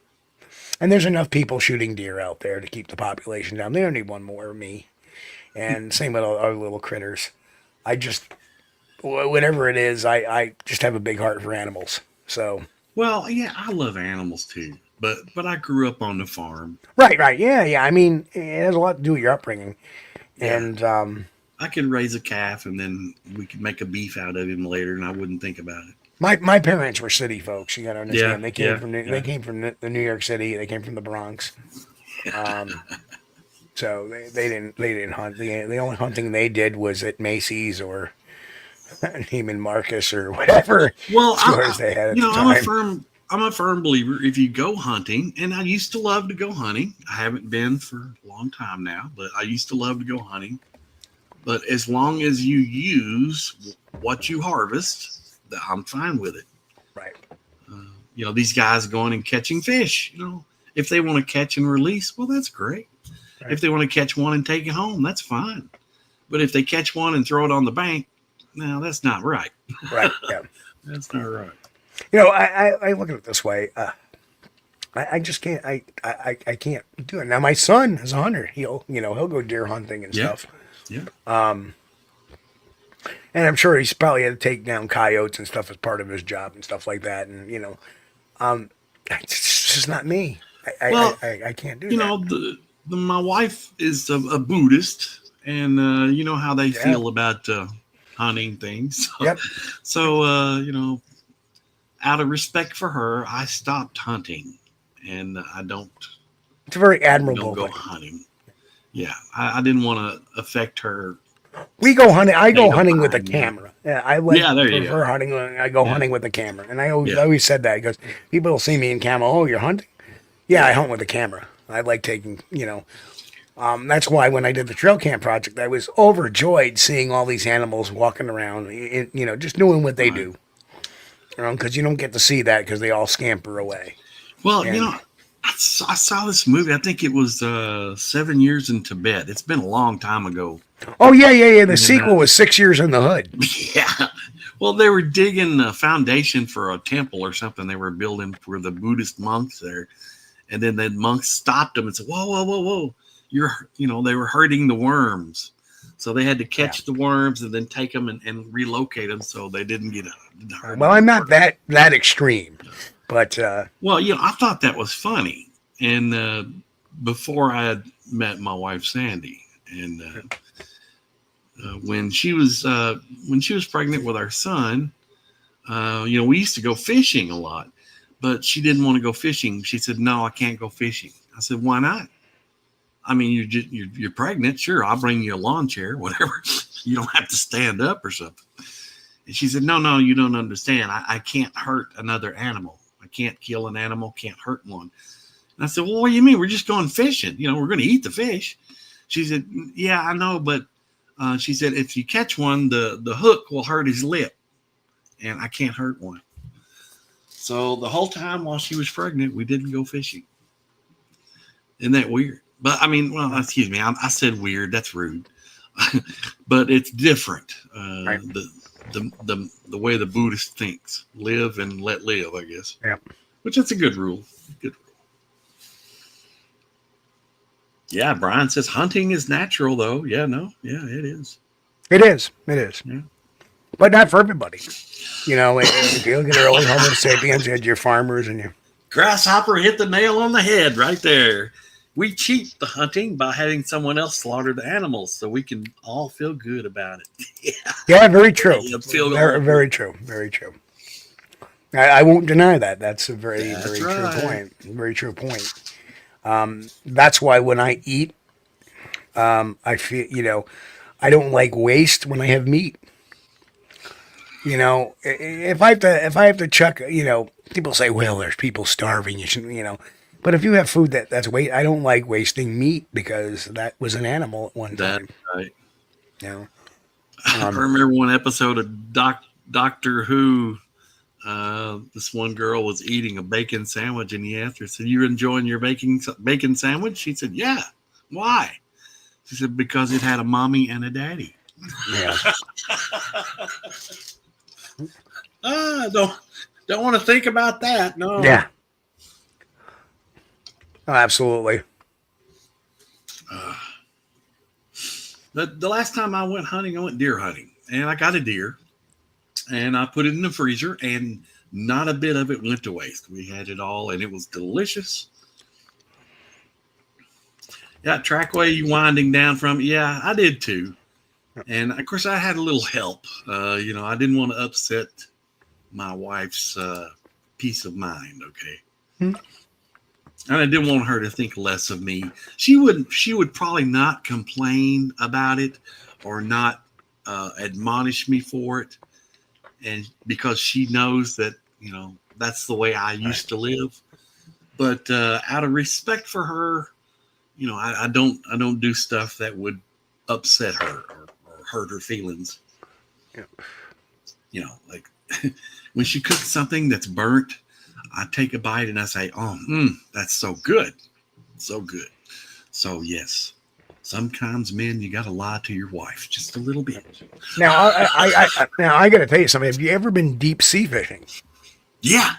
And there's enough people shooting deer out there to keep the population down. They don't need one more of me. And same with our little critters. Whatever it is, I just have a big heart for animals. So. Well, yeah, I love animals too. But I grew up on the farm. Right. Yeah. I mean, it has a lot to do with your upbringing. Yeah. And I could raise a calf and then we could make a beef out of him later and I wouldn't think about it. My parents were city folks. You got to understand. Yeah, They came yeah, from yeah. they came from the New York City. They came from the Bronx. So they didn't hunt. The only hunting they did was at Macy's or Neiman Marcus or whatever Well, stores they had at the I'm a firm believer. If you go hunting, and I used to love to go hunting. I haven't been for a long time now, but I used to love to go hunting. But as long as you use what you harvest, I'm fine with it. Right. These guys going and catching fish. If they want to catch and release, well, that's great. Right. If they want to catch one and take it home, that's fine. But if they catch one and throw it on the bank, no, that's not right. Right. Yeah. That's not right. I look at it this way. I just can't. I can't do it. Now my son is a hunter. He'll go deer hunting and stuff. Yeah. And I'm sure he's probably had to take down coyotes and stuff as part of his job and stuff like that. And it's just not me. I can't do that. My wife is a Buddhist, and you know how they feel about hunting things. Yep. So out of respect for her, I stopped hunting, and I don't. It's a very admirable go thing. hunting. Yeah, I didn't want to affect her. We go hunting. I go hunting with a camera. Yeah, I prefer hunting. I go hunting with a camera, and I always said that because people will see me in camera. Oh, you're hunting? Yeah, I hunt with a camera. I like taking. That's why when I did the trail cam project, I was overjoyed seeing all these animals walking around. Just doing what they do. Because you don't get to see that because they all scamper away. Well, I saw this movie. I think it was 7 Years in Tibet. It's been a long time ago. Oh, yeah. The sequel was 6 Years in the Hood. Yeah. Well, they were digging a foundation for a temple or something they were building for the Buddhist monks there. And then the monks stopped them and said, whoa. They were hurting the worms. So they had to catch the worms and then take them and relocate them so they didn't get hurt. Well, I'm not that extreme. But I thought that was funny, and before I had met my wife Sandy, and when she was pregnant with our son, we used to go fishing a lot, but she didn't want to go fishing. She said, "No, I can't go fishing." I said, "Why not?" I mean, you're pregnant. Sure, I'll bring you a lawn chair, whatever. You don't have to stand up or something. And she said, "No, you don't understand. I can't hurt another animal. I can't kill an animal, can't hurt one." And I said, "Well, what do you mean? We're just going fishing. We're going to eat the fish." She said, "Yeah, I know, but she said, if you catch one, the hook will hurt his lip, and I can't hurt one." So the whole time while she was pregnant, we didn't go fishing. Isn't that weird? But I mean, well, excuse me, I said weird. That's rude. But it's different. Right. The way the Buddhist thinks, live and let live, I guess. Yeah. Which is a good rule. Good rule. Yeah, Brian says hunting is natural, though. Yeah, it is. It is. Yeah. But not for everybody. If you look at early Homo sapiens, you had your farmers and your Grasshopper hit the nail on the head right there. We cheat the hunting by having someone else slaughter the animals so we can all feel good about it. Yeah, very true. Very true. Very true. I won't deny that. That's a very true point. Very true point. That's why when I eat, I feel, I don't like waste when I have meat. If I have to chuck, people say, well, there's people starving. You shouldn't, But if you have food that's waste, I don't like wasting meat because that was an animal at one time. That's right. I remember one episode of Doctor Who. This one girl was eating a bacon sandwich, and he asked her, said, "You enjoying your bacon sandwich?" She said, "Yeah." "Why?" She said, "Because it had a mommy and a daddy." Yeah. Don't want to think about that. No. Yeah. Oh, absolutely. The last time I went hunting, I went deer hunting, and I got a deer, and I put it in the freezer, and not a bit of it went to waste. We had it all, and it was delicious. Yeah, trackway you winding down from. Yeah, I did too. And of course, I had a little help. I didn't want to upset my wife's peace of mind. Okay. And I didn't want her to think less of me. She would probably not complain about it or not admonish me for it. And because she knows that, that's the way I used to live. But out of respect for her, I don't do stuff that would upset her or hurt her feelings. Yeah. Like when she cooks something that's burnt, I take a bite and I say, that's so good. So good. So yes, sometimes men, you got to lie to your wife just a little bit. Now, I got to tell you something. Have you ever been deep sea fishing? Yeah.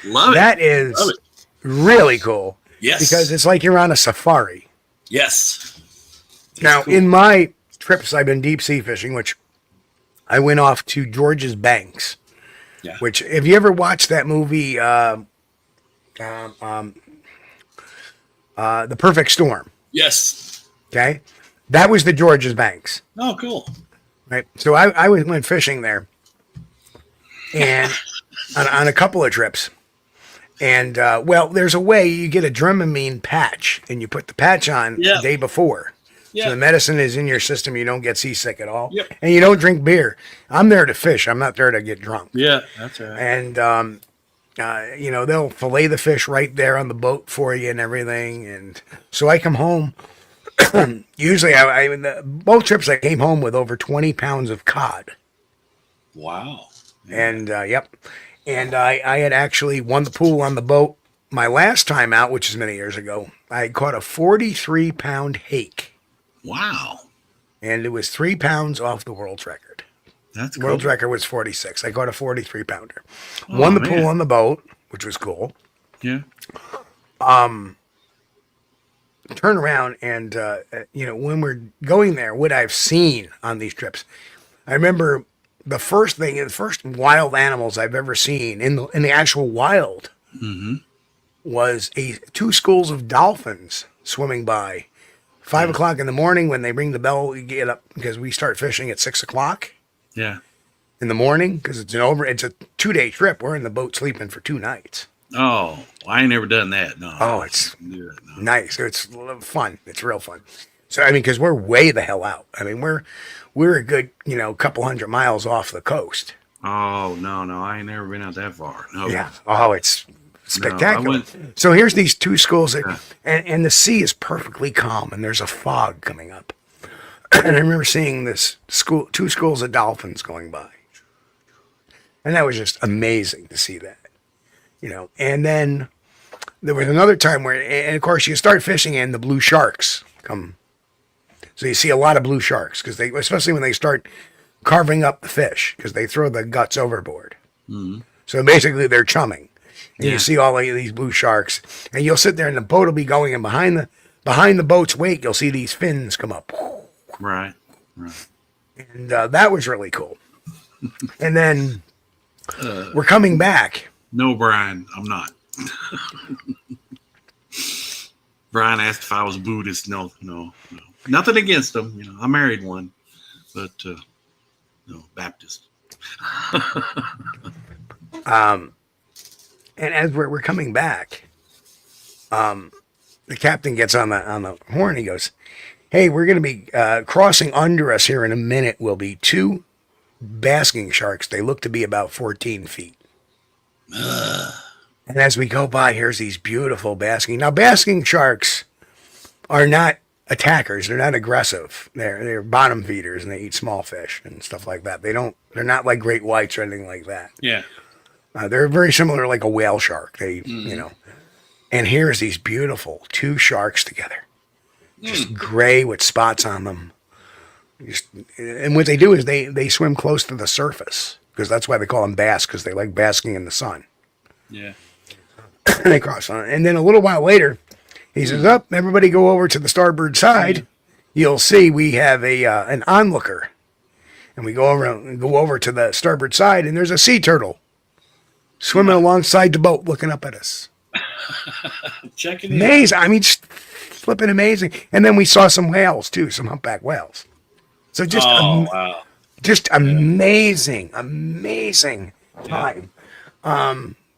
Love it. That is really cool. Yes. Because it's like you're on a safari. Yes. Now, in my trips, I've been deep sea fishing, which I went off to George's Banks. Yeah. Which, have you ever watched that movie, The Perfect Storm? Yes. Okay. That was the George's Banks. Oh, cool. Right. So I went fishing there, and on a couple of trips. And, there's a way you get a Dramamine patch, and you put the patch on the day before. So the medicine is in your system. You don't get seasick at all. Yep. And you don't drink beer. I'm there to fish. I'm not there to get drunk. Yeah, that's right. And, they'll fillet the fish right there on the boat for you and everything. And so I come home. Usually, both trips I came home with over 20 pounds of cod. Wow. And, yep. And I had actually won the pool on the boat my last time out, which is many years ago. I caught a 43-pound hake. Wow. And it was 3 pounds off the world's record. That's cool. World's record was 46. I caught a 43-pounder. Won the pool on the boat, which was cool. Yeah. Turn around and, when we're going there, what I've seen on these trips, I remember the first wild animals I've ever seen in the actual wild was 2 schools of dolphins swimming by. 5 o'clock in the morning when they ring the bell, you get up because we start fishing at 6 o'clock. Yeah. In the morning because it's a 2-day trip. We're in the boat sleeping for 2 nights. Oh, I ain't never done that. No. Oh, it's nice. It's fun. It's real fun. So because we're way the hell out. We're a good couple hundred miles off the coast. Oh no, I ain't never been out that far. No. Yeah. Oh, it's spectacular. No, so here's these 2 schools, and the sea is perfectly calm, and there's a fog coming up. And I remember seeing 2 schools of dolphins going by, and that was just amazing to see that. And then there was another time where, and of course, you start fishing, and the blue sharks come. So you see a lot of blue sharks especially when they start carving up the fish, because they throw the guts overboard. Mm-hmm. So basically, they're chumming. And you see all of these blue sharks, and you'll sit there, and the boat will be going, and behind the boat's wake, you'll see these fins come up. Right. And that was really cool. And then we're coming back. No, Brian, I'm not. Brian asked if I was Buddhist. No. Nothing against them. I married one, but no, Baptist. And as we're coming back, the captain gets on the horn. He goes, "Hey, we're going to be crossing under us here in a minute. Will be 2 basking sharks. They look to be about 14 feet." And as we go by, here's these beautiful basking. Now, basking sharks are not attackers. They're not aggressive. They're bottom feeders, and they eat small fish and stuff like that. They're not like great whites or anything like that. Yeah. They're very similar, like a whale shark. And here's these beautiful 2 sharks together, just gray with spots on them. And what they do is they swim close to the surface, because that's why they call them bass, because they like basking in the sun. Yeah. And they cross on it. And then a little while later, he says, "Up, everybody go over to the starboard side. You'll see we have an onlooker." And we go over to the starboard side, and there's a sea turtle swimming alongside the boat, looking up at us. Checking in. Amazing. Just flipping amazing. And then we saw some whales too, some humpback whales. So just amazing time.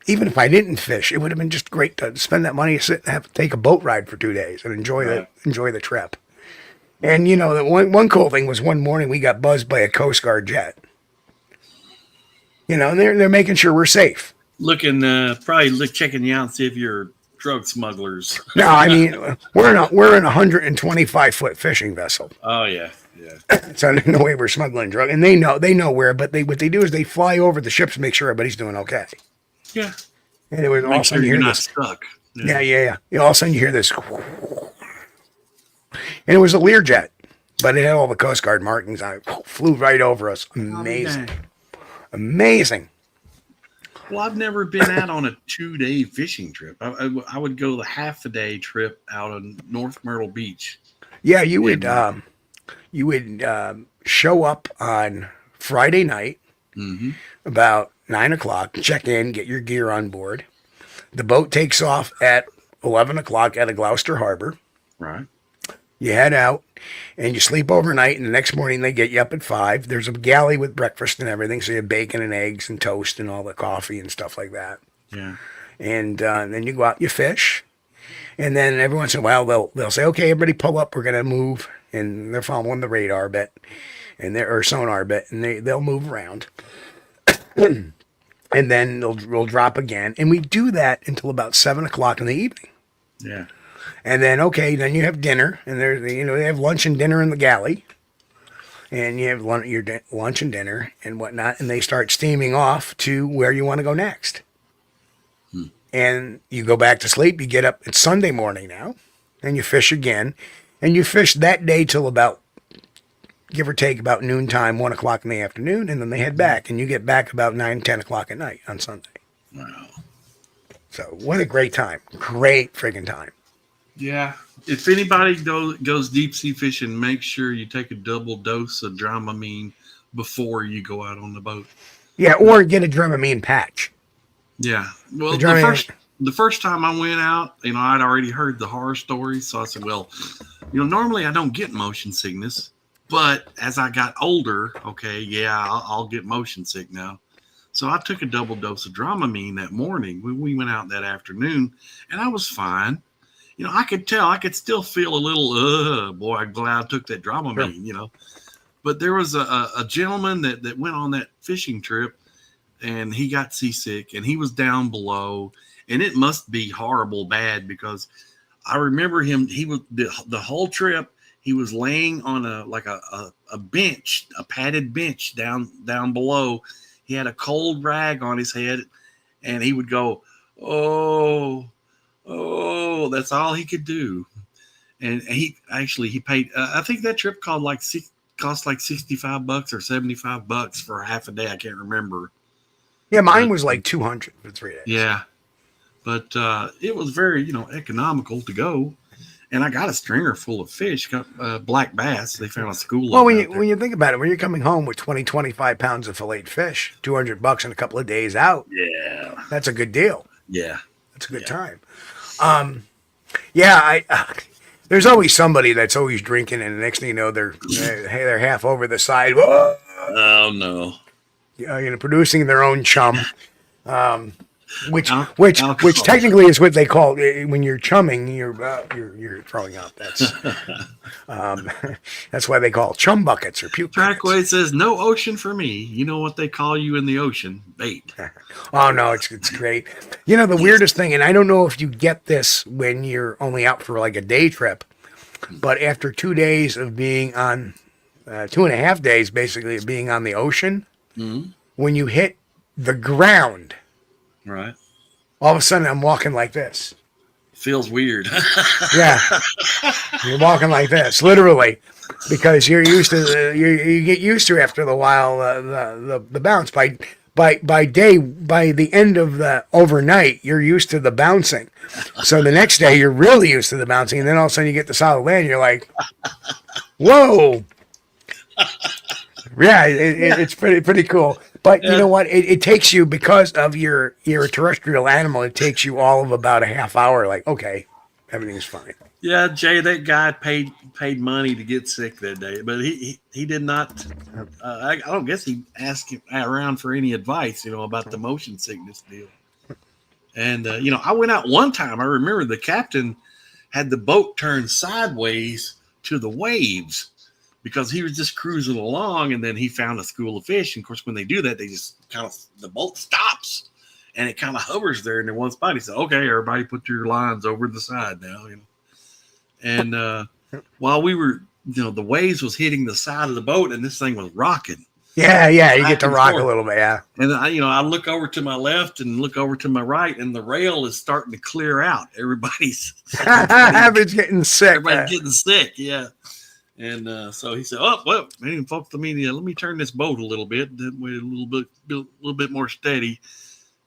Even if I didn't fish, it would have been just great to spend that money, sit and take a boat ride for 2 days and enjoy the trip. And you know, the one cool thing was one morning we got buzzed by a Coast Guard jet. You know, and they're making sure we're safe. Looking, probably checking you out and see if you're drug smugglers. No, I mean we're in a 125-foot fishing vessel. Oh yeah. So there's no way we're smuggling drugs, and they know where. But what they do is they fly over the ships to make sure everybody's doing okay. Yeah. And it was all of a sudden you're not this, stuck. Yeah. You know, all of a sudden you hear this, and it was a Learjet, but it had all the Coast Guard markings on it. Flew right over us. Amazing. Amazing. Well, I've never been out on a 2-day fishing trip. I would go the half a day trip out on North Myrtle Beach. Yeah, you would show up on Friday night about 9 o'clock, check in, get your gear on board. The boat takes off at 11 o'clock out of Gloucester Harbor. Right. You head out and you sleep overnight, and the next morning they get you up at 5. There's a galley with breakfast and everything, so you have bacon and eggs and toast and all the coffee and stuff like that. Yeah. And then you go out, you fish, and then every once in a while they'll say, okay, everybody pull up, we're gonna move, and they're following the radar bit, and or sonar bit, and they'll move around, and then we'll drop again, and we do that until about 7 o'clock in the evening. Yeah. And then, then you have dinner, and they have lunch and dinner in the galley, and you have lunch and dinner and whatnot, and they start steaming off to where you want to go next. And you go back to sleep, you get up, it's Sunday morning now, and you fish again, and you fish that day till about, give or take, about noontime, 1 o'clock in the afternoon, and then they head back, and you get back about 9, 10 o'clock at night on Sunday. Wow. So what a great time. Great friggin' time. Yeah. If anybody goes deep sea fishing, make sure you take a double dose of Dramamine before you go out on the boat. Yeah, or get a Dramamine patch. Yeah. Well, the first time I went out, I'd already heard the horror stories. So I said, well, normally I don't get motion sickness, but as I got older, I'll get motion sick now. So I took a double dose of Dramamine that morning. We went out that afternoon, and I was fine. I could tell, I could still feel a little, boy, I'm glad I took that Dramamine, But there was a gentleman that went on that fishing trip, and he got seasick, and he was down below, and it must be horrible bad, because I remember him, he was the whole trip, he was laying on a bench, a padded bench down below. He had a cold rag on his head, and he would go, oh, that's all he could do. And he paid, I think that trip cost like $65 or $75 for half a day. I can't remember. Yeah, mine was like $200 for 3 days. Yeah. But it was very, economical to go. And I got a stringer full of fish, got black bass. They found a school. Well, when you think about it, when you're coming home with 25 pounds of filleted fish, $200 in a couple of days out. Yeah. That's a good deal. Yeah. That's a good time. There's always somebody that's always drinking, and the next thing you know, they're half over the side. Whoa! Oh no! Producing their own chum, which alcohol. technically is what they call when you're chumming. You're throwing up. That's that's why they call it chum buckets or puke. Trackway says no ocean for me. You know what they call you in the ocean? Bait. Oh no, it's great. The weirdest thing, and I don't know if you get this when you're only out for like a day trip, but after 2 days of being on, 2.5 days basically of being on the ocean, when you hit the ground, right, all of a sudden I'm walking like this. Feels weird. Yeah, you're walking like this, literally, because you're used to you get used to after a while the bounce. By the end of the overnight, you're used to the bouncing. So the next day, you're really used to the bouncing, and then all of a sudden you get to solid land, and you're like, whoa. Yeah, it's pretty cool. But you know what? It takes you, because of you're a terrestrial animal, it takes you all of about a half hour. Like, okay, everything's fine. Yeah, Jay, that guy paid money to get sick that day, but he did not. I don't guess he asked him around for any advice, about the motion sickness deal. And I went out one time. I remember the captain had the boat turned sideways to the waves because he was just cruising along, and then he found a school of fish. And of course, when they do that, they just the boat stops and it kind of hovers there in one spot. He said, "Okay, everybody, put your lines over the side now." And while we were, the waves was hitting the side of the boat, and this thing was rocking. Yeah, you get to rock a little bit, yeah. And I look over to my left and look over to my right, and the rail is starting to clear out. Everybody's getting sick. Everybody's getting sick, yeah. And so he said, "Oh well, man, folks, let me turn this boat a little bit, that way a little bit more steady."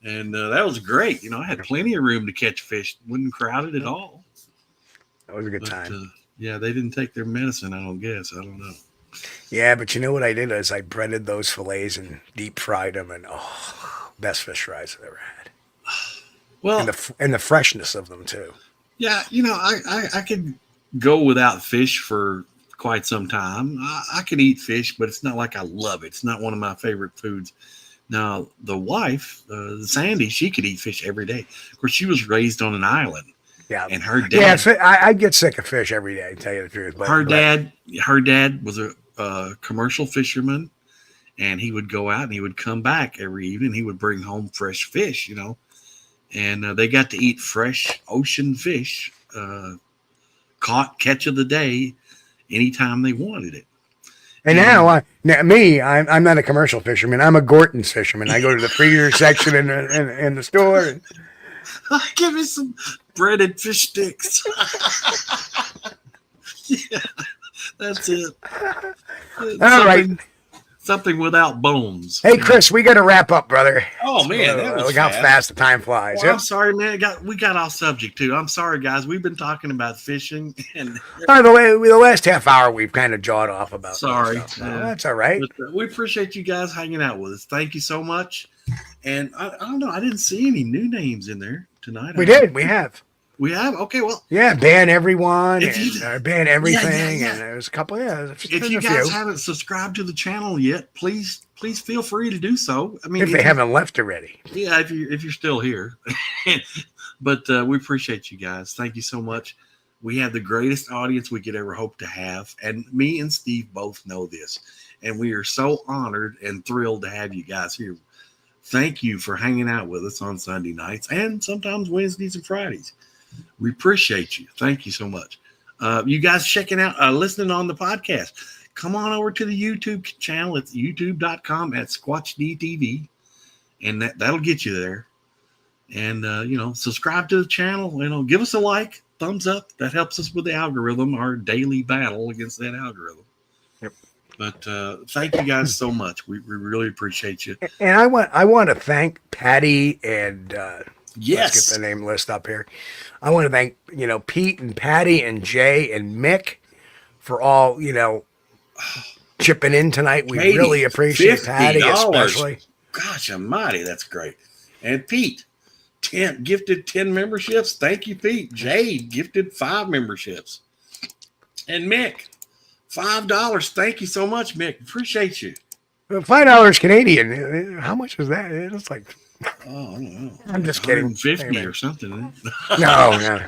And that was great. I had plenty of room to catch fish. Wasn't crowded at all. That was a good time. Yeah, they didn't take their medicine, I don't guess. I don't know. Yeah, but you know what I did is I breaded those fillets and deep fried them, and best fish fries I've ever had. Well, and the freshness of them too. Yeah, I could go without fish for quite some time. I could eat fish, but it's not like I love it. It's not one of my favorite foods. Now, the wife, Sandy, she could eat fish every day. Of course, she was raised on an island. Yeah, and her dad. Yeah, I get sick of fish every day. To tell you the truth, but her dad was a commercial fisherman, and he would go out and he would come back every evening. He would bring home fresh fish, and they got to eat fresh ocean fish, catch of the day, anytime they wanted it. And now, I'm not a commercial fisherman. I'm a Gorton's fisherman. I go to the freezer section in the store. And give me some breaded fish sticks. Yeah, that's it. All right. Something without bones. Hey, Chris, we got to wrap up, brother. Oh, man. Look how fast the time flies. Well, I'm sorry, man. We got off subject, too. I'm sorry, guys. We've been talking about fishing. And the last half hour, we've kind of jawed off about Sorry. That's all right. But, we appreciate you guys hanging out with us. Thank you so much. And I don't know. I didn't see any new names in there tonight. We did. We have. We have? Okay, well. Yeah, ban everyone and ban everything. Yeah. And there's a couple, if you guys haven't subscribed to the channel yet, please feel free to do so. I mean, if they haven't left already. Yeah, if you're still here. But we appreciate you guys. Thank you so much. We have the greatest audience we could ever hope to have. And me and Steve both know this. And we are so honored and thrilled to have you guys here. Thank you for hanging out with us on Sunday nights and sometimes Wednesdays and Fridays. We appreciate you. Thank you so much. You guys checking out, listening on the podcast, come on over to the YouTube channel. It's youtube.com at squatchdtv, and that'll get you there. And, subscribe to the channel. Give us a like, thumbs up. That helps us with the algorithm, our daily battle against that algorithm. Yep. But thank you guys so much. We really appreciate you. And I want to thank Patty and yes, let's get the name list up here. I want to thank Pete and Patty and Jay and Mick for all chipping in tonight. We really appreciate Patty especially. Gosh almighty, that's great. And Pete, gifted 10 memberships. Thank you, Pete. Jay gifted 5 memberships. And Mick, $5. Thank you so much, Mick. Appreciate you. $5 Canadian. How much is that? It's like, I don't know. I'm just kidding. 50 or something. No.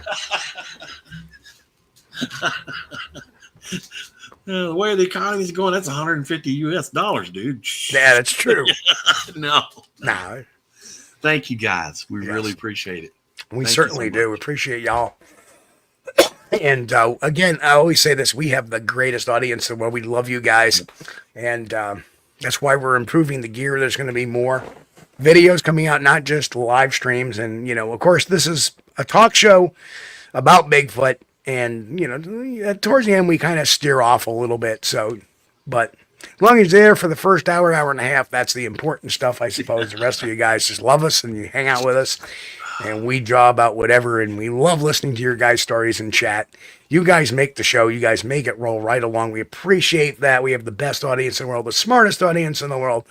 The way the economy's going, that's $150 US, dude. Yeah, that's true. No. Thank you, guys. We really appreciate it. We certainly do. We appreciate y'all. And again, I always say this: we have the greatest audience in the world. We love you guys, and that's why we're improving the gear. There's going to be more videos coming out, not just live streams. And of course, this is a talk show about Bigfoot. And towards the end, we kind of steer off a little bit. So, but as long as you're there for the first hour and a half, that's the important stuff, I suppose. The rest of you guys just love us and you hang out with us. And we draw about whatever, and we love listening to your guys' stories and chat. You guys make the show. You guys make it roll right along. We appreciate that. We have the best audience in the world, the smartest audience in the world,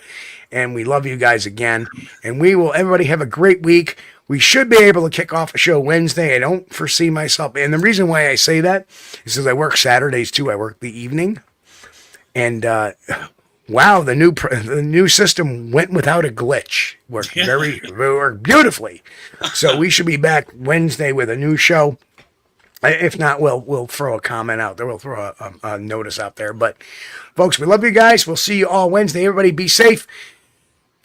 and we love you guys again. And everybody have a great week. We should be able to kick off a show Wednesday. I don't foresee myself. And the reason why I say that is because I work Saturdays too. I work the evening. And wow, the new system went without a glitch. Worked worked beautifully. So we should be back Wednesday with a new show. If not, we'll throw a comment out there. We'll throw a notice out there. But folks, we love you guys. We'll see you all Wednesday. Everybody be safe.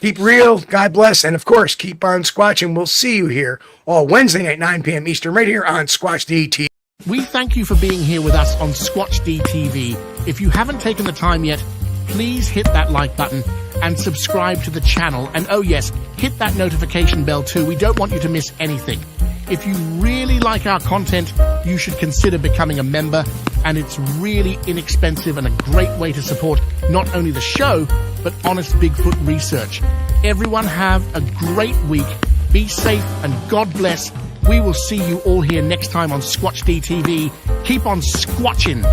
Keep real. God bless. And of course, keep on squatching. We'll see you here all Wednesday night, 9 p.m. Eastern, right here on Squatch-D TV. We thank you for being here with us on Squatch-D TV. If you haven't taken the time yet, please hit that like button and subscribe to the channel. And oh yes, hit that notification bell too. We don't want you to miss anything. If you really like our content, you should consider becoming a member, and it's really inexpensive and a great way to support not only the show, but honest Bigfoot research. Everyone have a great week. Be safe and God bless. We will see you all here next time on Squatch-D TV. Keep on squatching.